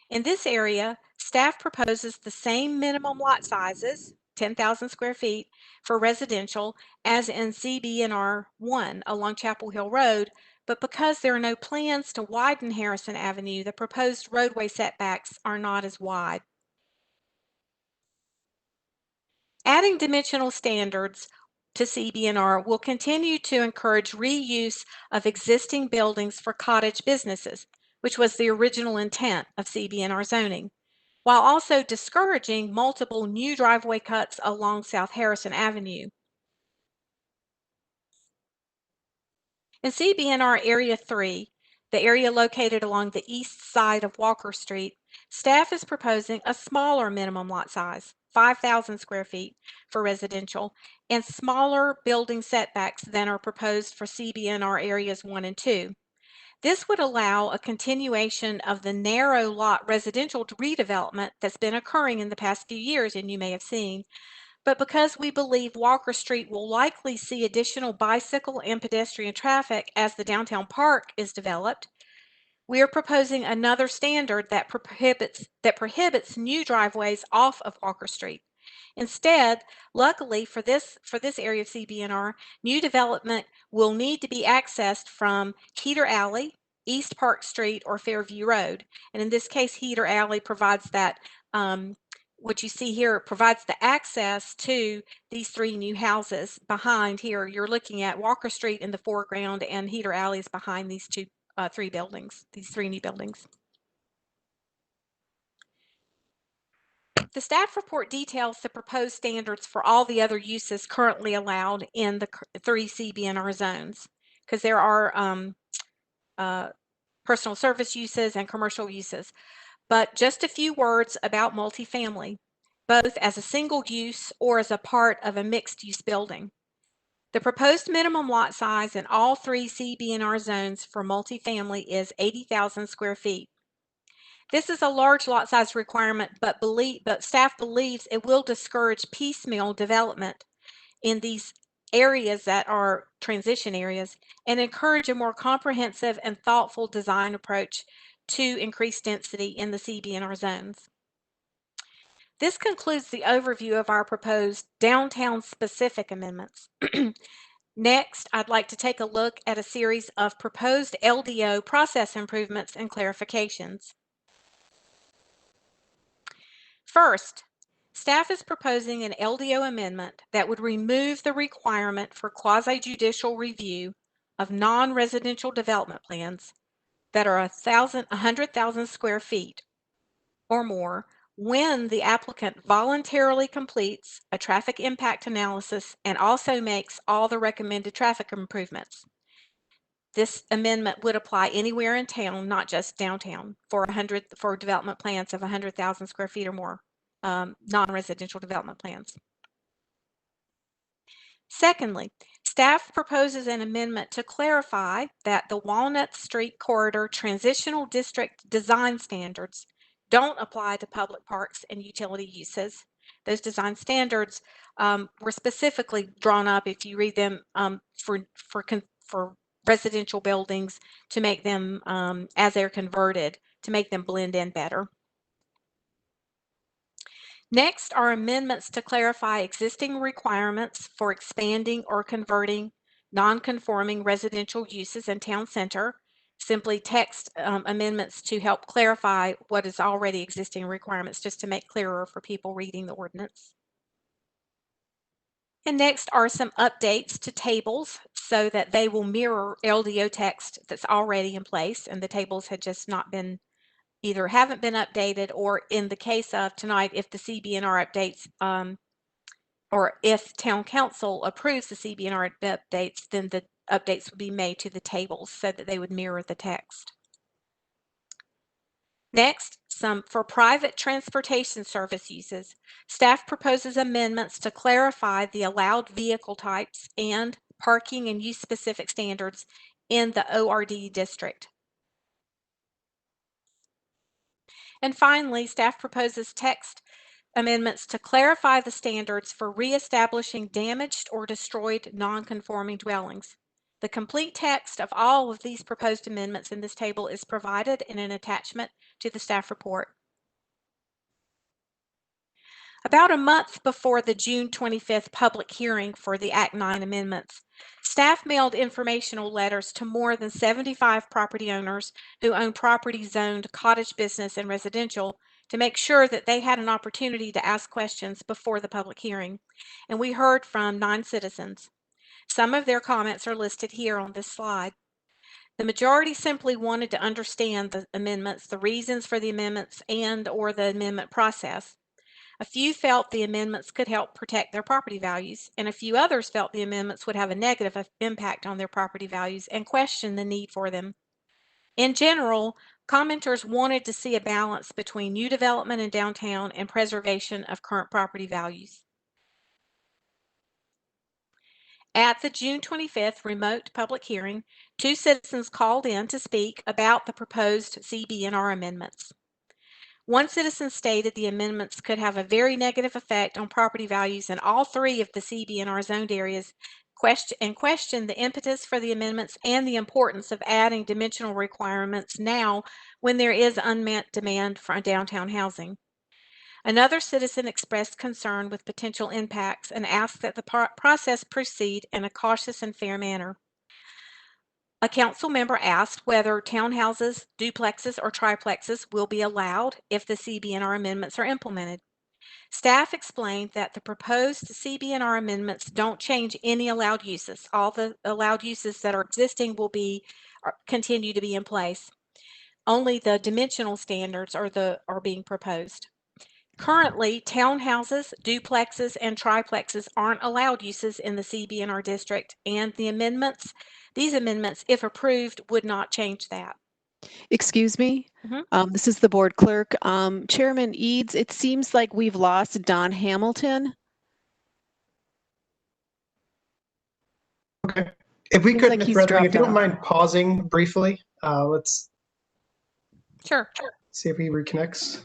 In this area, staff proposes the same minimum lot sizes, 10,000 square feet, for residential as in CBNR 1 along Chapel Hill Road, but because there are no plans to widen Harrison Avenue, the proposed roadway setbacks are not as wide. Adding dimensional standards to CBNR will continue to encourage reuse of existing buildings for cottage businesses, which was the original intent of CBNR zoning, while also discouraging multiple new driveway cuts along South Harrison Avenue. In CBNR Area 3, the area located along the east side of Walker Street, staff is proposing a smaller minimum lot size, 5,000 square feet for residential, and smaller building setbacks than are proposed for CBNR Areas 1 and 2. This would allow a continuation of the narrow lot residential redevelopment that's been occurring in the past few years, and you may have seen. But because we believe Walker Street will likely see additional bicycle and pedestrian traffic as the downtown park is developed, we are proposing another standard that prohibits new driveways off of Walker Street. Instead, luckily for this area of CBNR, new development will need to be accessed from Heater Alley, East Park Street, or Fairview Road. And in this case, Heater Alley provides that what you see here provides the access to these three new houses behind here. You're looking at Walker Street in the foreground and Heater Alley is behind these three buildings, these three new buildings. The staff report details the proposed standards for all the other uses currently allowed in the three CBNR zones, because there are personal service uses and commercial uses. But just a few words about multifamily, both as a single use or as a part of a mixed use building. The proposed minimum lot size in all three CBNR zones for multifamily is 80,000 square feet. This is a large lot size requirement, but staff believes it will discourage piecemeal development in these areas that are transition areas and encourage a more comprehensive and thoughtful design approach to increase density in the CBNR zones. This concludes the overview of our proposed downtown-specific amendments. Next, I'd like to take a look at a series of proposed LDO process improvements and clarifications. First, staff is proposing an LDO amendment that would remove the requirement for quasi-judicial review of non-residential development plans that are 100,000 square feet or more when the applicant voluntarily completes a traffic impact analysis and also makes all the recommended traffic improvements. This amendment would apply anywhere in town, not just downtown, for development plans of 100,000 square feet or more, non-residential development plans. Secondly, staff proposes an amendment to clarify that the Walnut Street Corridor Transitional District design standards don't apply to public parks and utility uses. Those design standards were specifically drawn up, if you read them, for residential buildings to make them, as they're converted, to make them blend in better. Next are amendments to clarify existing requirements for expanding or converting non-conforming residential uses in town center. Simply text amendments to help clarify what is already existing requirements, just to make clearer for people reading the ordinance. And next are some updates to tables so that they will mirror LDO text that's already in place, and the tables had just not been, either haven't been updated, or in the case of tonight, if the CBNR updates, or if Town Council approves the CBNR updates, then the updates will be made to the tables so that they would mirror the text. Next, some for private transportation service uses. Staff proposes amendments to clarify the allowed vehicle types and parking and use specific standards in the ORD district. And finally, staff proposes text amendments to clarify the standards for reestablishing damaged or destroyed non-conforming dwellings. The complete text of all of these proposed amendments in this table is provided in an attachment to the staff report. About a month before the June 25th public hearing for the Act 9 amendments, staff mailed informational letters to more than 75 property owners who own property zoned cottage business and residential to make sure that they had an opportunity to ask questions before the public hearing. And we heard from 9 citizens. Some of their comments are listed here on this slide. The majority simply wanted to understand the amendments, the reasons for the amendments, and/or the amendment process. A few felt the amendments could help protect their property values, and a few others felt the amendments would have a negative impact on their property values and questioned the need for them. In general, commenters wanted to see a balance between new development in downtown and preservation of current property values. At the June 25th remote public hearing, 2 citizens called in to speak about the proposed CBNR amendments. One citizen stated the amendments could have a very negative effect on property values in all 3 of the CBNR zoned areas, and questioned the impetus for the amendments and the importance of adding dimensional requirements now when there is unmet demand for downtown housing. Another citizen expressed concern with potential impacts and asked that the process proceed in a cautious and fair manner. A council member asked whether townhouses, duplexes, or triplexes will be allowed if the CBNR amendments are implemented. Staff explained that the proposed CBNR amendments don't change any allowed uses. All the allowed uses that are existing will continue to be in place. Only the dimensional standards are being proposed. Currently, townhouses, duplexes, and triplexes aren't allowed uses in the CBNR district, and these amendments, if approved, would not change that. Excuse me. This is the board clerk. Chairman Eads, it seems like we've lost Don Hamilton. Okay. If we Seems could, like Ms. he's Redling, if you dropped don't off. mind pausing briefly, let's Sure. see if he reconnects.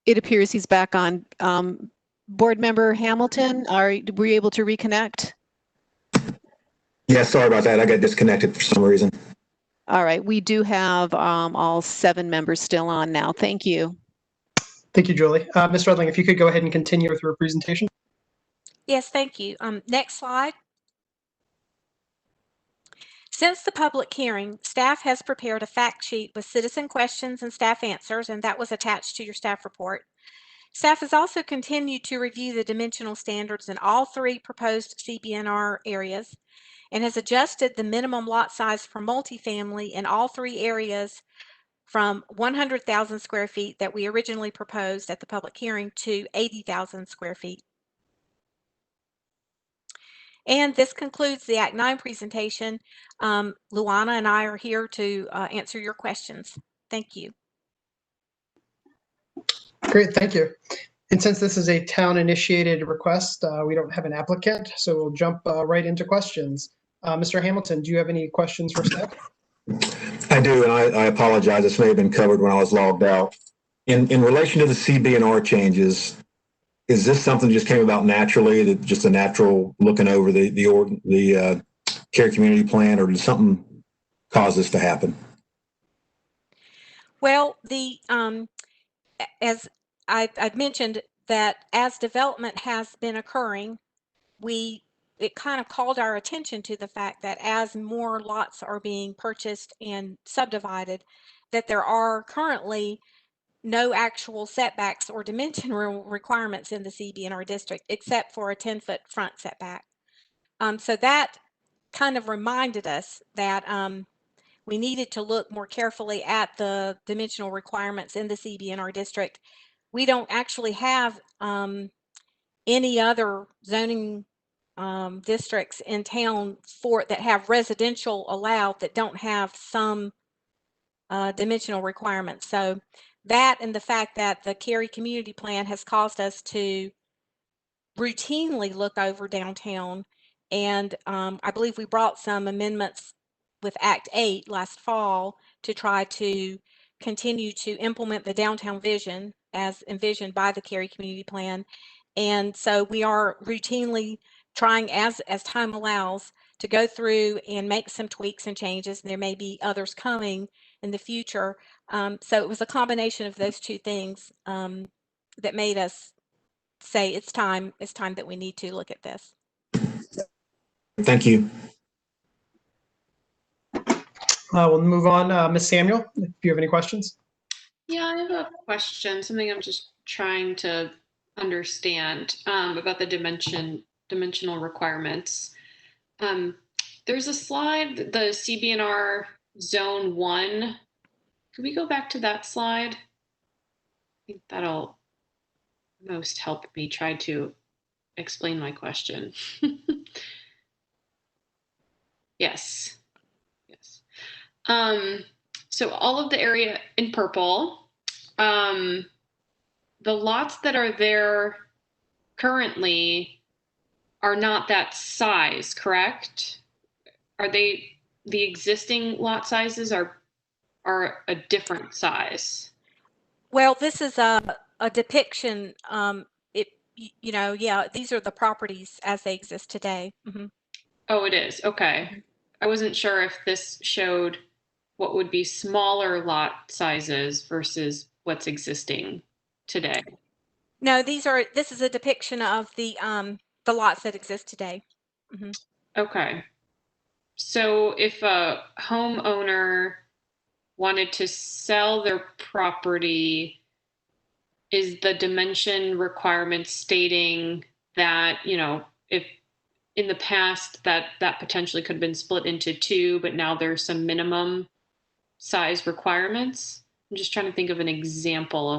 It appears he's back on. Board member Hamilton, were you able to reconnect? Yeah, sorry about that. I got disconnected for some reason. All right, we do have all 7 members still on now. Thank you. Thank you, Julie. Ms. Redling, if you could go ahead and continue with your presentation. Yes, thank you. Next slide. Since the public hearing, staff has prepared a fact sheet with citizen questions and staff answers, and that was attached to your staff report. Staff has also continued to review the dimensional standards in all 3 proposed CBNR areas and has adjusted the minimum lot size for multifamily in all 3 areas from 100,000 square feet that we originally proposed at the public hearing to 80,000 square feet. And this concludes the Act 9 presentation. Luana and I are here to answer your questions. Thank you. Great, thank you. And since this is a town-initiated request, we don't have an applicant, so we'll jump right into questions. Mr. Hamilton, do you have any questions for staff? I do, and I apologize. This may have been covered when I was logged out. In relation to the CBNR changes, is this something that just came about naturally, that just a natural looking over the Cary community plan, or did something cause this to happen? Well, as I've mentioned, that as development has been occurring, it kind of called our attention to the fact that as more lots are being purchased and subdivided, that there are currently no actual setbacks or dimensional requirements in the CB&R district, except for a 10-foot front setback. So that kind of reminded us that we needed to look more carefully at the dimensional requirements in the CB&R district. We don't actually have any other zoning districts in town that have residential allowed that don't have some dimensional requirements. So that and the fact that the Cary community plan has caused us to routinely look over downtown, and I believe we brought some amendments with Act 8 last fall to try to continue to implement the downtown vision as envisioned by the Cary community plan. And so we are routinely trying, as time allows, to go through and make some tweaks and changes. There may be others coming in the future. So it was a combination of those two things that made us say it's time that we need to look at this. Thank you. We'll move on. Ms. Samuel, if you have any questions. Yeah, I have a question, something I'm just trying to understand about the dimensional requirements. There's a slide, the CB&R Zone 1. Can we go back to that slide? I think that'll most help me try to explain my question. Yes. So all of the area in purple, the lots that are there currently are not that size, correct? Are they, the existing lot sizes are a different size? Well, this is a depiction. Yeah, these are the properties as they exist today. Mm-hmm. Oh, it is. Okay. Mm-hmm. I wasn't sure if this showed what would be smaller lot sizes versus what's existing today. No, this is a depiction of the lots that exist today. Mm-hmm. Okay. So if a homeowner wanted to sell their property, is the dimension requirement stating that, you know, if in the past that potentially could have been split into two, but now there's some minimum size requirements? I'm just trying to think of an example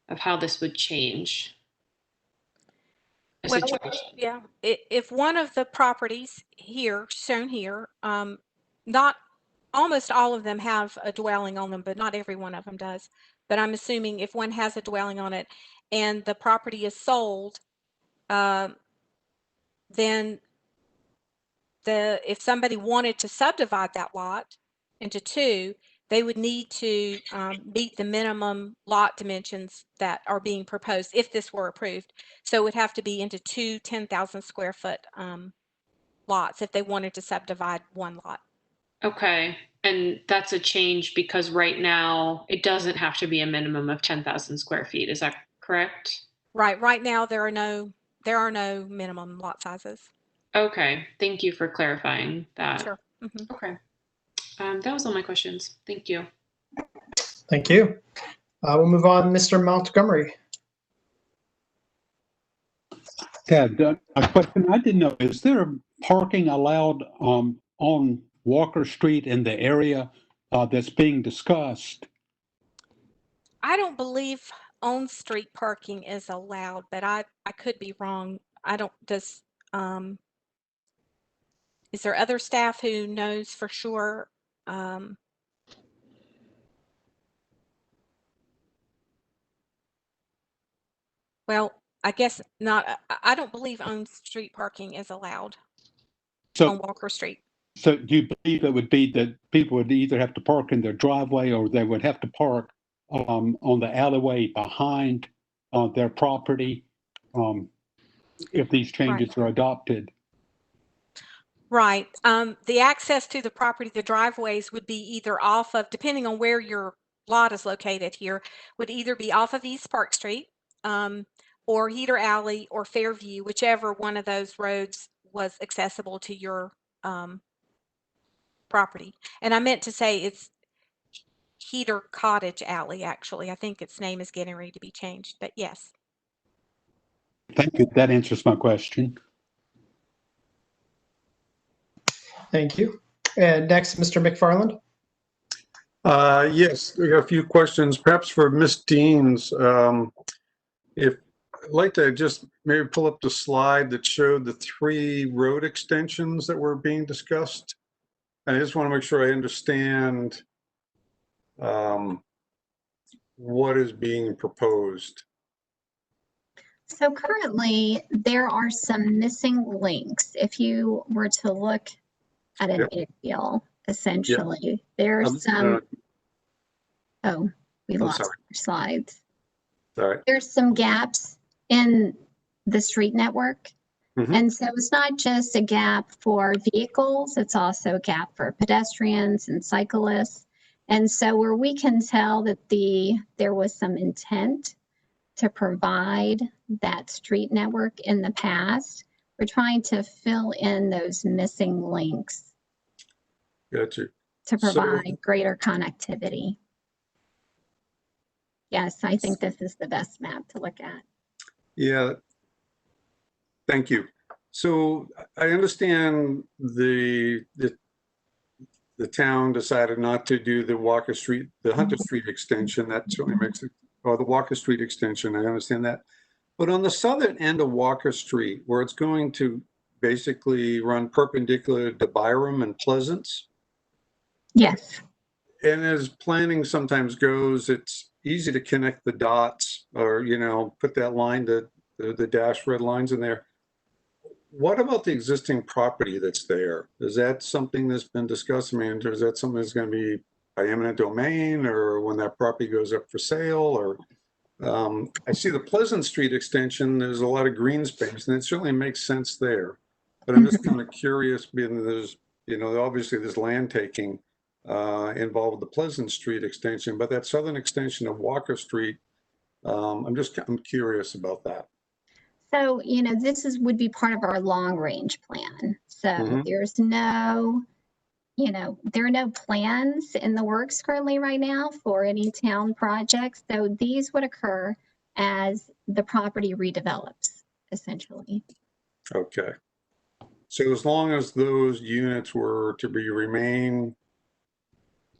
of how this would change a situation. Yeah, if one of the properties here shown here, not almost all of them have a dwelling on them, but not every one of them does. But I'm assuming if one has a dwelling on it and the property is sold, then if somebody wanted to subdivide that lot into two, they would need to meet the minimum lot dimensions that are being proposed if this were approved. So it would have to be into two 10,000 square foot lots if they wanted to subdivide one lot. Okay, and that's a change because right now it doesn't have to be a minimum of 10,000 square feet. Is that correct? Right. Right now there are no minimum lot sizes. Okay, thank you for clarifying that. Sure. Mm-hmm. Okay, that was all my questions. Thank you. Thank you. We'll move on, Mr. Montgomery. Ted, a question I didn't know, is there parking allowed on Walker Street in the area that's being discussed? I don't believe on-street parking is allowed, but I could be wrong. I don't, is there other staff who knows for sure? Well, I guess not. I don't believe on-street parking is allowed on Walker Street. So do you believe it would be that people would either have to park in their driveway or they would have to park on the alleyway behind their property if these changes are adopted? Right. The access to the property, the driveways would be either off of, depending on where your lot is located here, would either be off of East Park Street, or Heater Alley or Fairview, whichever one of those roads was accessible to your property. And I meant to say it's Heater Cottage Alley, actually. I think its name is getting ready to be changed, but yes. Thank you. That answers my question. Thank you. And next, Mr. McFarland. Yes, we got a few questions, perhaps for Ms. Deans. If I'd like to just maybe pull up the slide that showed the 3 road extensions that were being discussed. I just want to make sure I understand what is being proposed. So currently, there are some missing links. If you were to look at an aerial, essentially, there's some. Oh, we lost our slides. Sorry. There's some gaps in the street network. Mhm. And so it's not just a gap for vehicles, it's also a gap for pedestrians and cyclists. And so where we can tell that there was some intent to provide that street network in the past, we're trying to fill in those missing links Gotcha. to provide greater connectivity. Yes, I think this is the best map to look at. Yeah. Thank you. So I understand the town decided not to do the Walker Street, the Hunter Street extension. That certainly makes it, or the Walker Street extension. I understand that. But on the southern end of Walker Street, where it's going to basically run perpendicular to Byram and Pleasance. Yes. And as planning sometimes goes, it's easy to connect the dots or, you know, put that line, the dashed red lines in there. What about the existing property that's there? Is that something that's been discussed? I mean, is that something that's going to be by eminent domain, or when that property goes up for sale? Or I see the Pleasant Street extension, there's a lot of green space, and it certainly makes sense there. But I'm just kind of curious, being there's, you know, obviously there's land taking involved with the Pleasant Street extension, but that southern extension of Walker Street, I'm curious about that. So, you know, would be part of our long range plan. So there's no, you know, there are no plans in the works currently right now for any town projects. So these would occur as the property redevelops, essentially. Okay. So as long as those units were to remain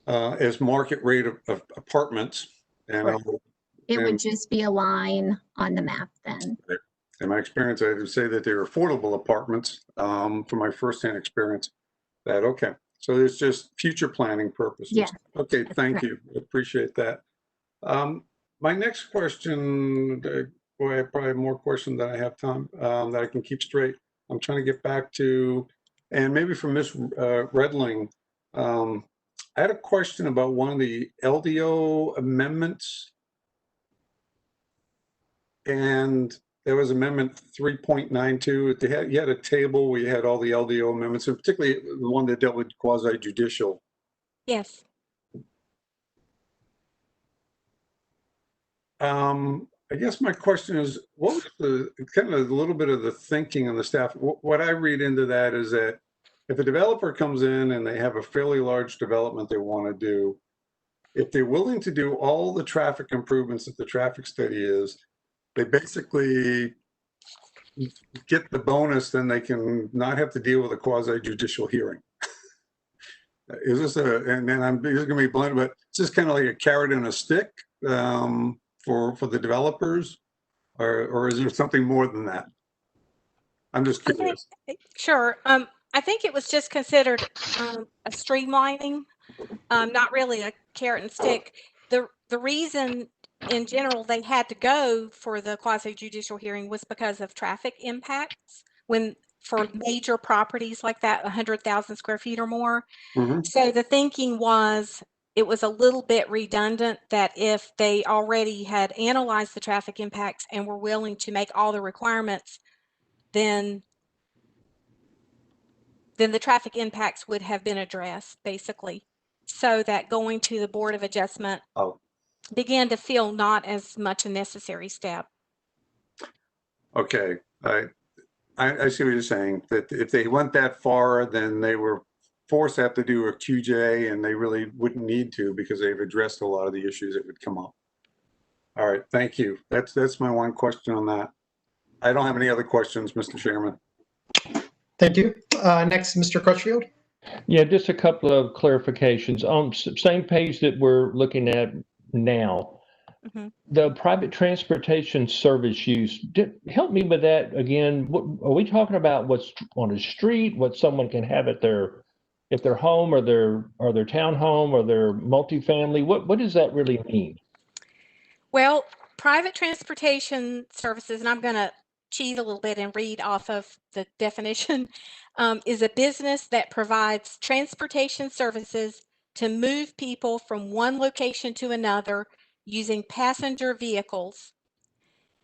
as market rate of apartments, and it would just be a line on the map then. In my experience, I would say that they're affordable apartments. From my firsthand experience, that okay. So it's just future planning purposes. Yeah. Okay, thank you. Appreciate that. My next question, boy, I probably have more questions than I have time that I can keep straight. I'm trying to get back to, and maybe for Ms. Redling, I had a question about one of the LDO amendments. And there was amendment 3.92. You had a table where you had all the LDO amendments, and particularly the one that dealt with quasi-judicial. Yes. I guess my question is, what was the kind of a little bit of the thinking on the staff? What I read into that is that if a developer comes in and they have a fairly large development they want to do, if they're willing to do all the traffic improvements that the traffic study is, they basically get the bonus, then they can not have to deal with a quasi-judicial hearing. Is this and then I'm just going to be blunt, but it's just kind of like a carrot and a stick for the developers, or is there something more than that? I'm just curious. Sure. I think it was just considered a streamlining, not really a carrot and stick. The reason in general they had to go for the quasi-judicial hearing was because of traffic impacts for major properties like that, 100,000 square feet or more. So the thinking was it was a little bit redundant that if they already had analyzed the traffic impacts and were willing to make all the requirements, then the traffic impacts would have been addressed, basically, so that going to the Board of Adjustment began to feel not as much a necessary step. Okay, I see what you're saying, that if they went that far, then they were forced to have to do a QJ, and they really wouldn't need to because they've addressed a lot of the issues that would come up. All right, thank you. That's my one question on that. I don't have any other questions, Mr. Chairman. Thank you. Next, Mr. Crutchfield. Yeah, just a couple of clarifications. On same page that we're looking at now, the private transportation service use, help me with that again. What are we talking about? What's on a street? What someone can have at their home or their townhome or their multifamily? What does that really mean? Well, private transportation services, and I'm going to cheat a little bit and read off of the definition, is a business that provides transportation services to move people from one location to another using passenger vehicles.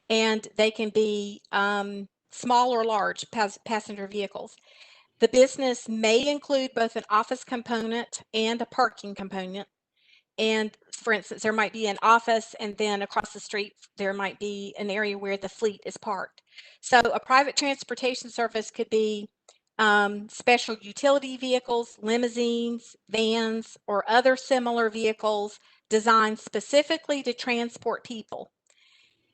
And they can be small or large passenger vehicles. The business may include both an office component and a parking component. And for instance, there might be an office, and then across the street, there might be an area where the fleet is parked. So a private transportation service could be special utility vehicles, limousines, vans, or other similar vehicles designed specifically to transport people.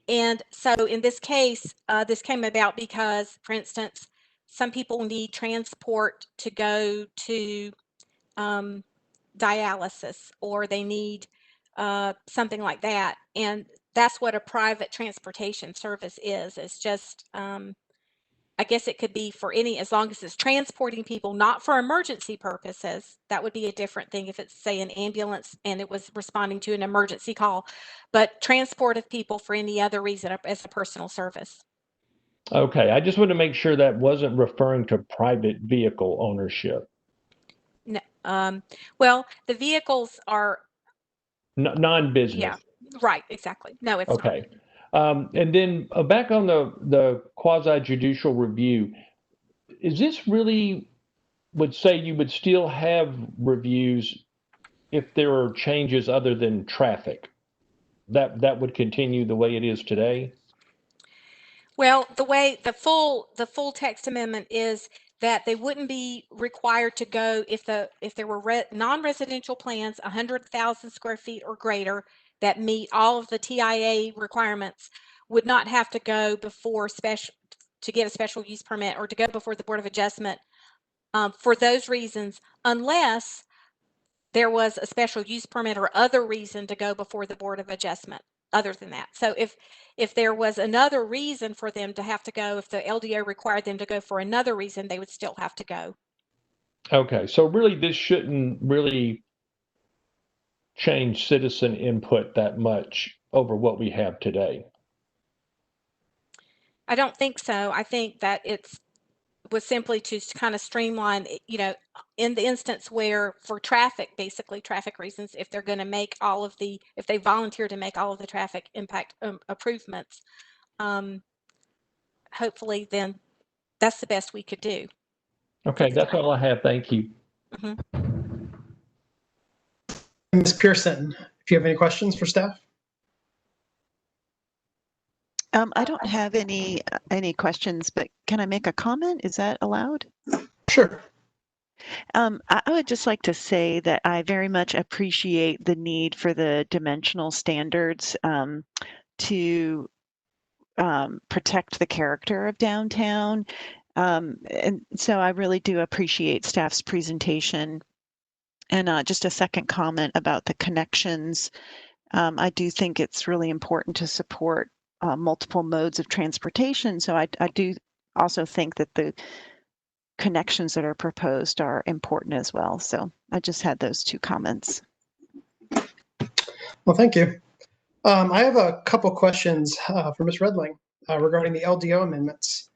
And so in this case, this came about because, for instance, some people need transport to go to dialysis, or they need something like that. And that's what a private transportation service is. It's just, I guess it could be for any, as long as it's transporting people, not for emergency purposes. That would be a different thing if it's, say, an ambulance and it was responding to an emergency call, but transport of people for any other reason as a personal service. Okay, I just want to make sure that wasn't referring to private vehicle ownership. No, well, the vehicles are Non-business. Yeah, right, exactly. No, it's okay. And then back on the quasi-judicial review, is this really would say you would still have reviews if there are changes other than traffic? That would continue the way it is today? Well, the way the full text amendment is that they wouldn't be required to go if there were non-residential plans 100,000 square feet or greater that meet all of the TIA requirements, would not have to go before to get a special use permit or to go before the Board of Adjustment for those reasons, unless there was a special use permit or other reason to go before the Board of Adjustment other than that. So if there was another reason for them to have to go, if the LDO required them to go for another reason, they would still have to go. Okay, so really this shouldn't really change citizen input that much over what we have today. I don't think so. I think that was simply to kind of streamline, in the instance where for traffic, basically traffic reasons, if they're going to make if they volunteer to make all of the traffic impact improvements, hopefully then that's the best we could do. Okay, that's all I have. Thank you. Ms. Pearson, if you have any questions for staff? I don't have any questions, but can I make a comment? Is that allowed? Sure. I would just like to say that I very much appreciate the need for the dimensional standards to protect the character of downtown. And so I really do appreciate staff's presentation. And just a second comment about the connections. I do think it's really important to support multiple modes of transportation. So I do also think that the connections that are proposed are important as well. So I just had those two comments. Well, thank you. I have a couple questions for Ms. Redling regarding the LDO amendments.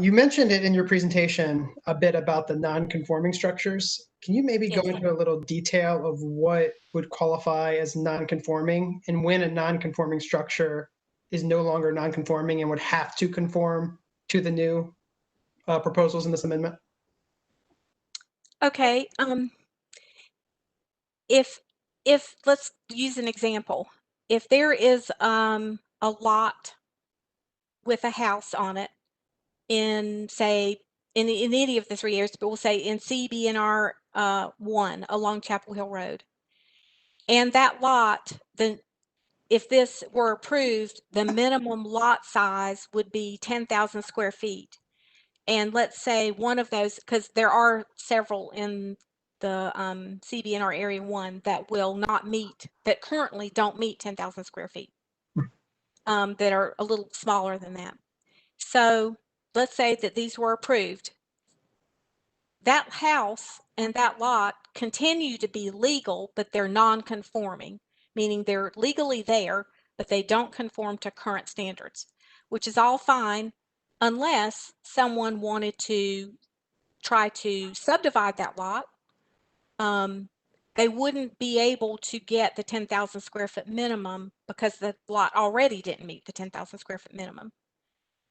You mentioned it in your presentation a bit about the non-conforming structures. Can you maybe go into a little detail of what would qualify as non-conforming and when a non-conforming structure is no longer non-conforming and would have to conform to the new proposals in this amendment? Okay. If let's use an example. If there is a lot with a house on it in, say, in any of the 3 areas, but we'll say in CBNR 1 along Chapel Hill Road. And that lot, then if this were approved, the minimum lot size would be 10,000 square feet. And let's say one of those, because there are several in the CBNR Area 1 that will not meet, that currently don't meet 10,000 square feet, that are a little smaller than that. So let's say that these were approved. That house and that lot continue to be legal, but they're non-conforming, meaning they're legally there, but they don't conform to current standards, which is all fine unless someone wanted to try to subdivide that lot. They wouldn't be able to get the 10,000 square foot minimum because the lot already didn't meet the 10,000 square foot minimum.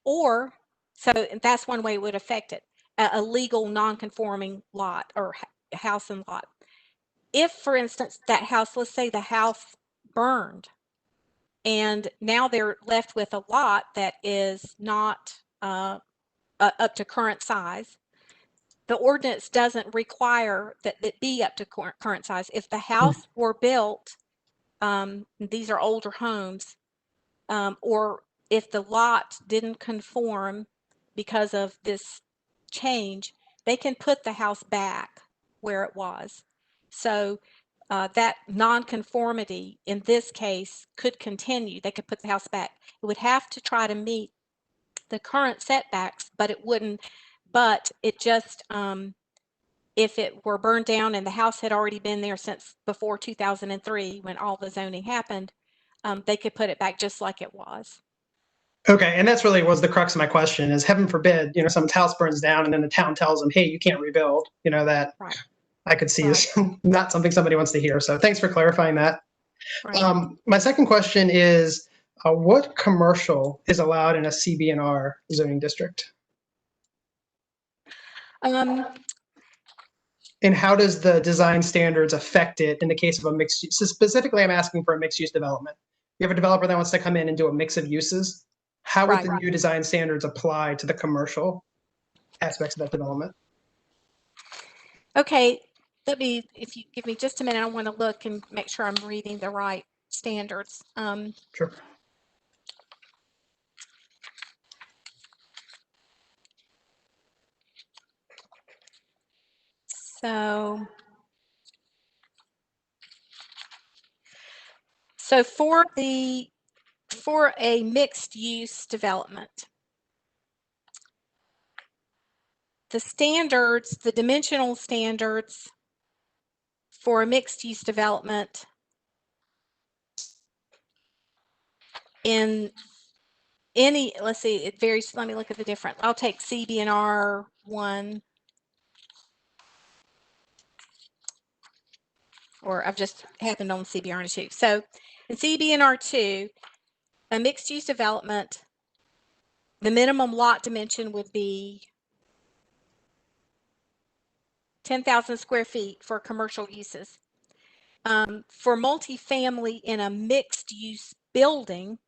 Or, so that's one way it would affect it, a legal non-conforming lot or house and lot. If, for instance, that house, let's say the house burned, and now they're left with a lot that is not up to current size, the ordinance doesn't require that it be up to current size. If the house were built, these are older homes, or if the lot didn't conform because of this change, they can put the house back where it was. So that nonconformity in this case could continue. They could put the house back. It would have to try to meet the current setbacks, but it wouldn't, but it just, if it were burned down and the house had already been there since before 2003 when all the zoning happened, they could put it back just like it was. Okay, and that's really was the crux of my question is heaven forbid, someone's house burns down and then the town tells them, hey, you can't rebuild, that Right. I could see is not something somebody wants to hear. So thanks for clarifying that. Right. My second question is, what commercial is allowed in a CBNR zoning district? And how does the design standards affect it in the case of a mixed use? So specifically, I'm asking for a mixed use development. You have a developer that wants to come in and do a mix of uses. How would the new design standards apply to the commercial aspects of that development? Okay, if you give me just a minute, I want to look and make sure I'm reading the right standards. Sure. So for a mixed use development, the standards, the dimensional standards for a mixed use development in any, let's see, it varies. Let me look at the different. I'll take CBNR 1, or I've just happened on CBNR 2. So in CBNR 2, a mixed use development, the minimum lot dimension would be 10,000 square feet for commercial uses. For multifamily in a mixed use building,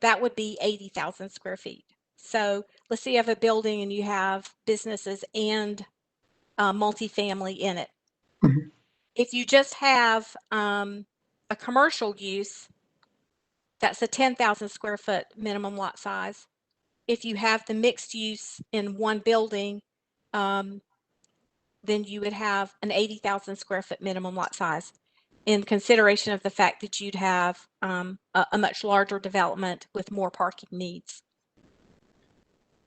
that would be 80,000 square feet. So let's say you have a building and you have businesses and multifamily in it. Mm-hmm. If you just have a commercial use, that's a 10,000 square foot minimum lot size. If you have the mixed use in one building, then you would have an 80,000 square foot minimum lot size in consideration of the fact that you'd have a much larger development with more parking needs.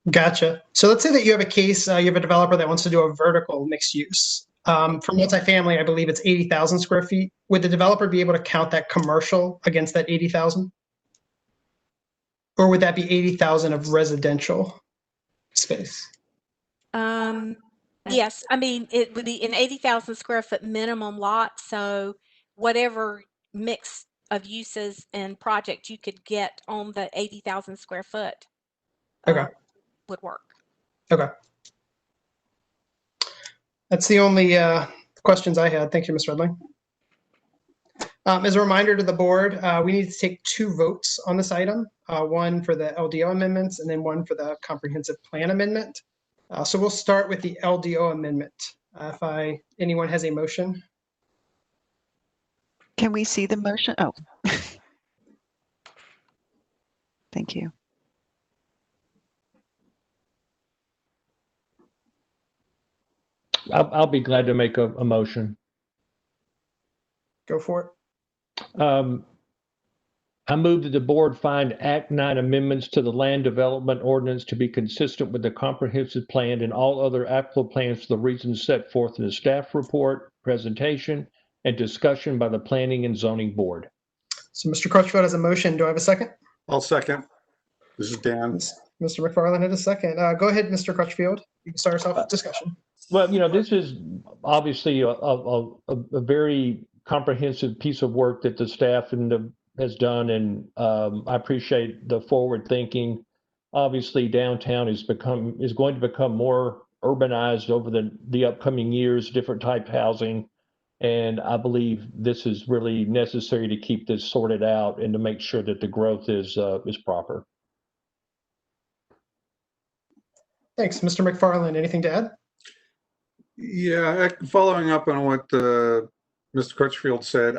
Gotcha. So let's say that you have a case, you have a developer that wants to do a vertical mixed use. For multifamily, I believe it's 80,000 square feet. Would the developer be able to count that commercial against that 80,000? Or would that be 80,000 of residential space? Yes, I mean, it would be an 80,000 square foot minimum lot. So whatever mix of uses and project you could get on the 80,000 square foot would work. Okay. That's the only questions I had. Thank you, Ms. Redling. As a reminder to the board, we need to take 2 votes on this item, one for the LDO amendments and then one for the comprehensive plan amendment. So we'll start with the LDO amendment. If anyone has a motion. Can we see the motion? Oh, thank you. I'll be glad to make a motion. Go for it. I move that the board find Act 9 amendments to the Land Development Ordinance to be consistent with the comprehensive plan and all other applicable plans for the reasons set forth in the staff report, presentation, and discussion by the Planning and Zoning Board. So Mr. Crutchfield has a motion. Do I have a second? I'll second. This is Dan. Mr. McFarland had a second. Go ahead, Mr. Crutchfield. You can start us off with discussion. Well, this is obviously a very comprehensive piece of work that the staff has done, and I appreciate the forward thinking. Obviously, downtown is going to become more urbanized over the upcoming years, different type housing, and I believe this is really necessary to keep this sorted out and to make sure that the growth is proper. Thanks, Mr. McFarland. Anything to add? Yeah, following up on what Mr. Crutchfield said,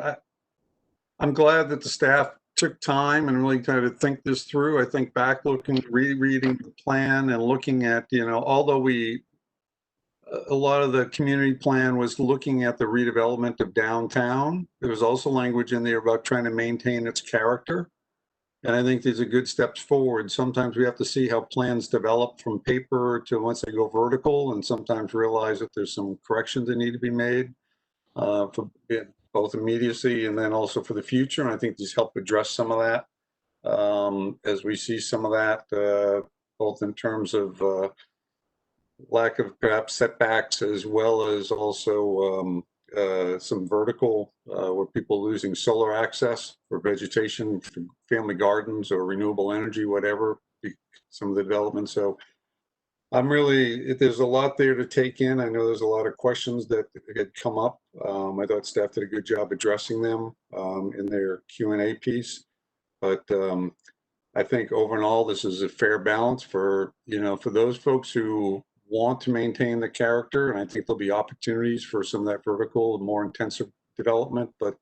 I'm glad that the staff took time and really tried to think this through. I think back rereading the plan and looking at, although a lot of the community plan was looking at the redevelopment of downtown, there was also language in there about trying to maintain its character. And I think these are good steps forward. Sometimes we have to see how plans develop from paper to once they go vertical, and sometimes realize that there's some corrections that need to be made for both immediacy and then also for the future. And I think these help address some of that as we see some of that, both in terms of lack of perhaps setbacks, as well as also some vertical where people losing solar access for vegetation, for family gardens or renewable energy, whatever, some of the development. So there's a lot there to take in. I know there's a lot of questions that had come up. I thought staff did a good job addressing them in their Q&A piece. But I think overall, this is a fair balance for those folks who want to maintain the character. And I think there'll be opportunities for some of that vertical and more intensive development. But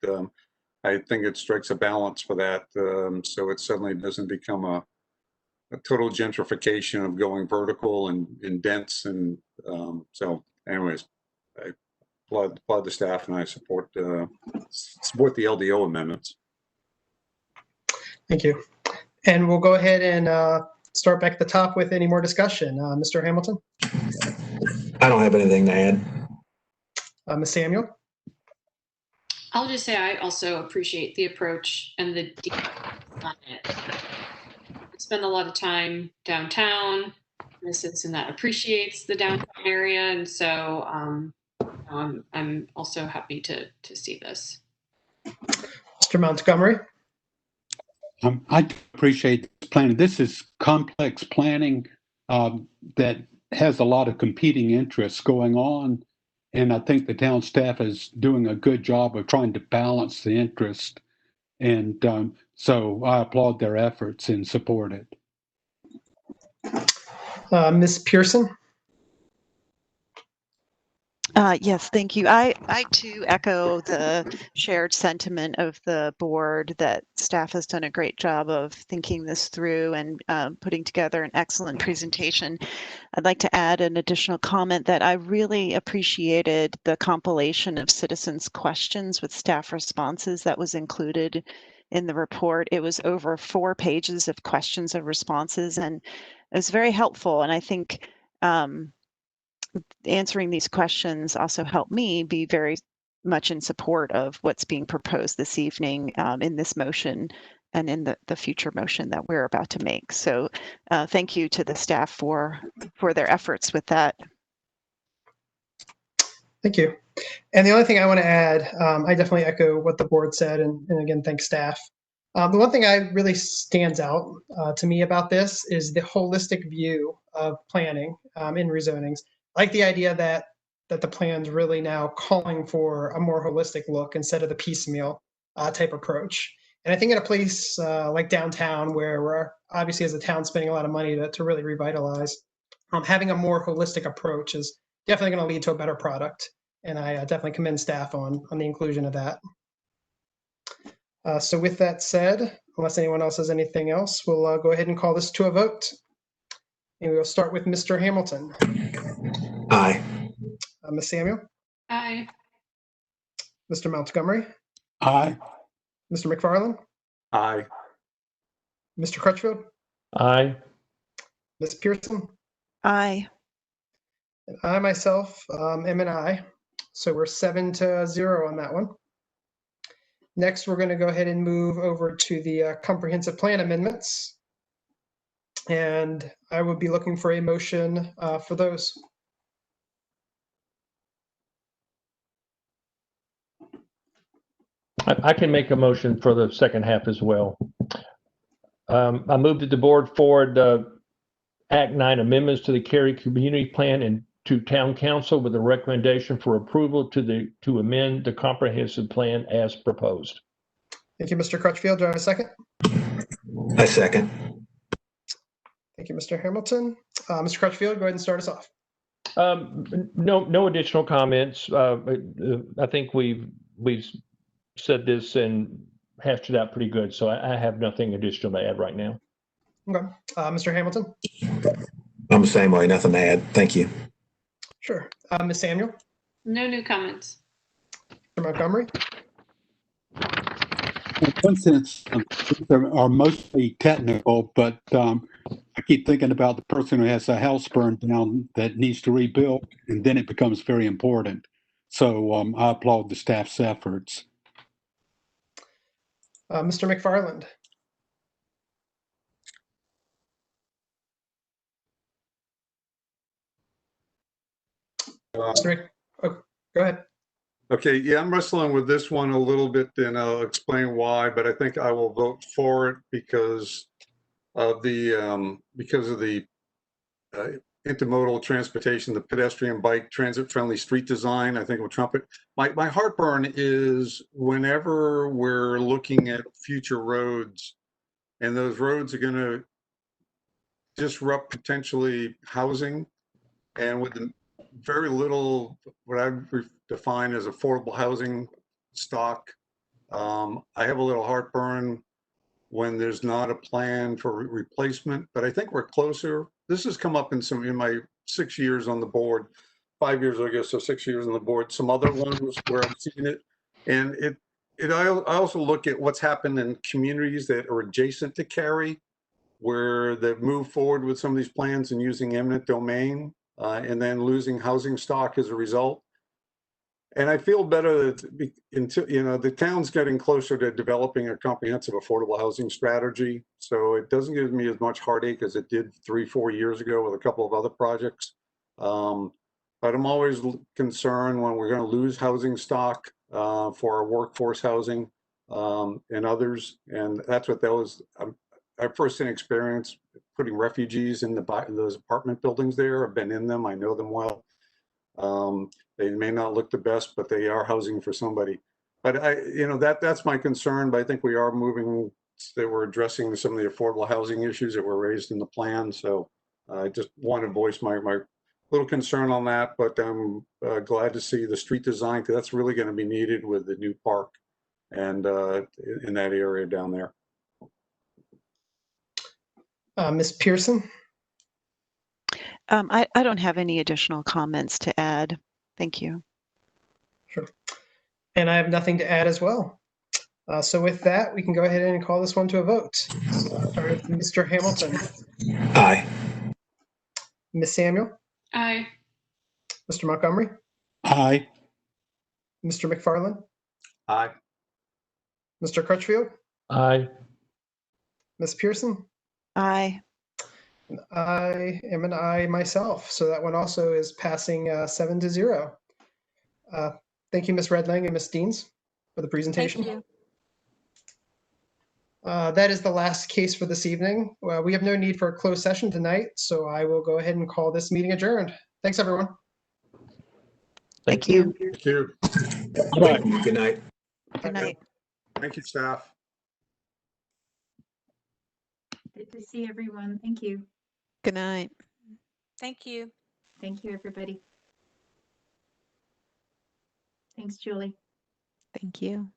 I think it strikes a balance for that. So it suddenly doesn't become a total gentrification of going vertical and dense. And so anyways, I applaud the staff, and I support the LDO amendments. Thank you. And we'll go ahead and start back at the top with any more discussion. Mr. Hamilton? I don't have anything to add. Ms. Samuel? I'll just say I also appreciate the approach and the detail on it. I spend a lot of time downtown, in a citizen that appreciates the downtown area, and so I'm also happy to see this. Mr. Montgomery? I appreciate this planning. This is complex planning that has a lot of competing interests going on. And I think the town staff is doing a good job of trying to balance the interest. And so I applaud their efforts and support it. Ms. Pearson? Yes, thank you. I too echo the shared sentiment of the board that staff has done a great job of thinking this through and putting together an excellent presentation. I'd like to add an additional comment that I really appreciated the compilation of citizens' questions with staff responses that was included in the report. It was over 4 pages of questions and responses, and it was very helpful. And I think answering these questions also helped me be very much in support of what's being proposed this evening in this motion and in the future motion that we're about to make. So thank you to the staff for their efforts with that. Thank you. And the only thing I want to add, I definitely echo what the board said, and again, thank staff. The one thing I really stands out to me about this is the holistic view of planning in rezonings. I like the idea that the plan's really now calling for a more holistic look instead of the piecemeal. type approach. And I think in a place like downtown, where we're obviously as a town spending a lot of money to really revitalize, having a more holistic approach is definitely going to lead to a better product. And I definitely commend staff on the inclusion of that. So with that said, unless anyone else has anything else, we'll go ahead and call this to a vote. And we'll start with Mr. Hamilton. Aye. Ms. Samuel, Aye. Mr. Montgomery, Aye. Mr. McFarland, Aye. Mr. Crutchfield, Aye. Ms. Pearson, Aye. and I myself am an aye. So we're 7-0 on that one. Next, we're going to go ahead and move over to the comprehensive plan amendments. And I would be looking for a motion for those. I can make a motion for the second half as well. I move that the board forward Act 9 amendments to the Cary Community Plan and to Town Council with a recommendation for approval to amend the comprehensive plan as proposed. Thank you, Mr. Crutchfield. Do I have a second? I second. Thank you, Mr. Hamilton. Mr. Crutchfield, go ahead and start us off. No additional comments. I think we've said this and hashed it out pretty good, so I have nothing additional to add right now. Okay. Mr. Hamilton? I'm the same way. Nothing to add. Thank you. Sure. Ms. Samuel? No new comments. Mr. Montgomery? In one sense, these are mostly technical, but I keep thinking about the person who has a house burned down that needs to rebuild, and then it becomes very important. So I applaud the staff's efforts. Mr. McFarland? Oh, go ahead. Okay, yeah, I'm wrestling with this one a little bit, and I'll explain why, but I think I will vote for it because of the intermodal transportation, the pedestrian, bike, transit-friendly street design. I think it will trump it. My heartburn is whenever we're looking at future roads, and those roads are going to disrupt potentially housing, and with the very little what I define as affordable housing stock, I have a little heartburn when there's not a plan for replacement, but I think we're closer. This has come up in my 6 years on the board, 5 years, I guess, so 6 years on the board, some other ones where I've seen it. And I also look at what's happened in communities that are adjacent to Cary, where they've moved forward with some of these plans and using eminent domain, and then losing housing stock as a result. And I feel better that until, the town's getting closer to developing a comprehensive affordable housing strategy. So it doesn't give me as much heartache as it did 3-4 years ago with a couple of other projects. But I'm always concerned when we're going to lose housing stock for our workforce housing and others. And that's what that was. I first-hand experience putting refugees in those apartment buildings there. I've been in them. I know them well. They may not look the best, but they are housing for somebody. But that's my concern. But I think we are moving. That we're addressing some of the affordable housing issues that were raised in the plan. So I just want to voice my little concern on that. But I'm glad to see the street design, because that's really going to be needed with the new park and in that area down there. Ms. Pearson? I don't have any additional comments to add. Thank you. Sure. And I have nothing to add as well. So with that, we can go ahead and call this one to a vote. Start with Mr. Hamilton. Aye. Ms. Samuel? Aye. Mr. Montgomery? Aye. Mr. McFarland? Aye. Mr. Crutchfield? Aye. Ms. Pearson? Aye. I am an aye myself, so that one also is passing 7-0. Thank you, Ms. Redling and Ms. Deans, for the presentation. Thank you. That is the last case for this evening. We have no need for a closed session tonight, so I will go ahead and call this meeting adjourned. Thanks, everyone. Thank you. Thank you. Good night. Good night. Thank you, staff. Good to see everyone. Thank you. Good night. Thank you. Thank you, everybody. Thanks, Julie. Thank you.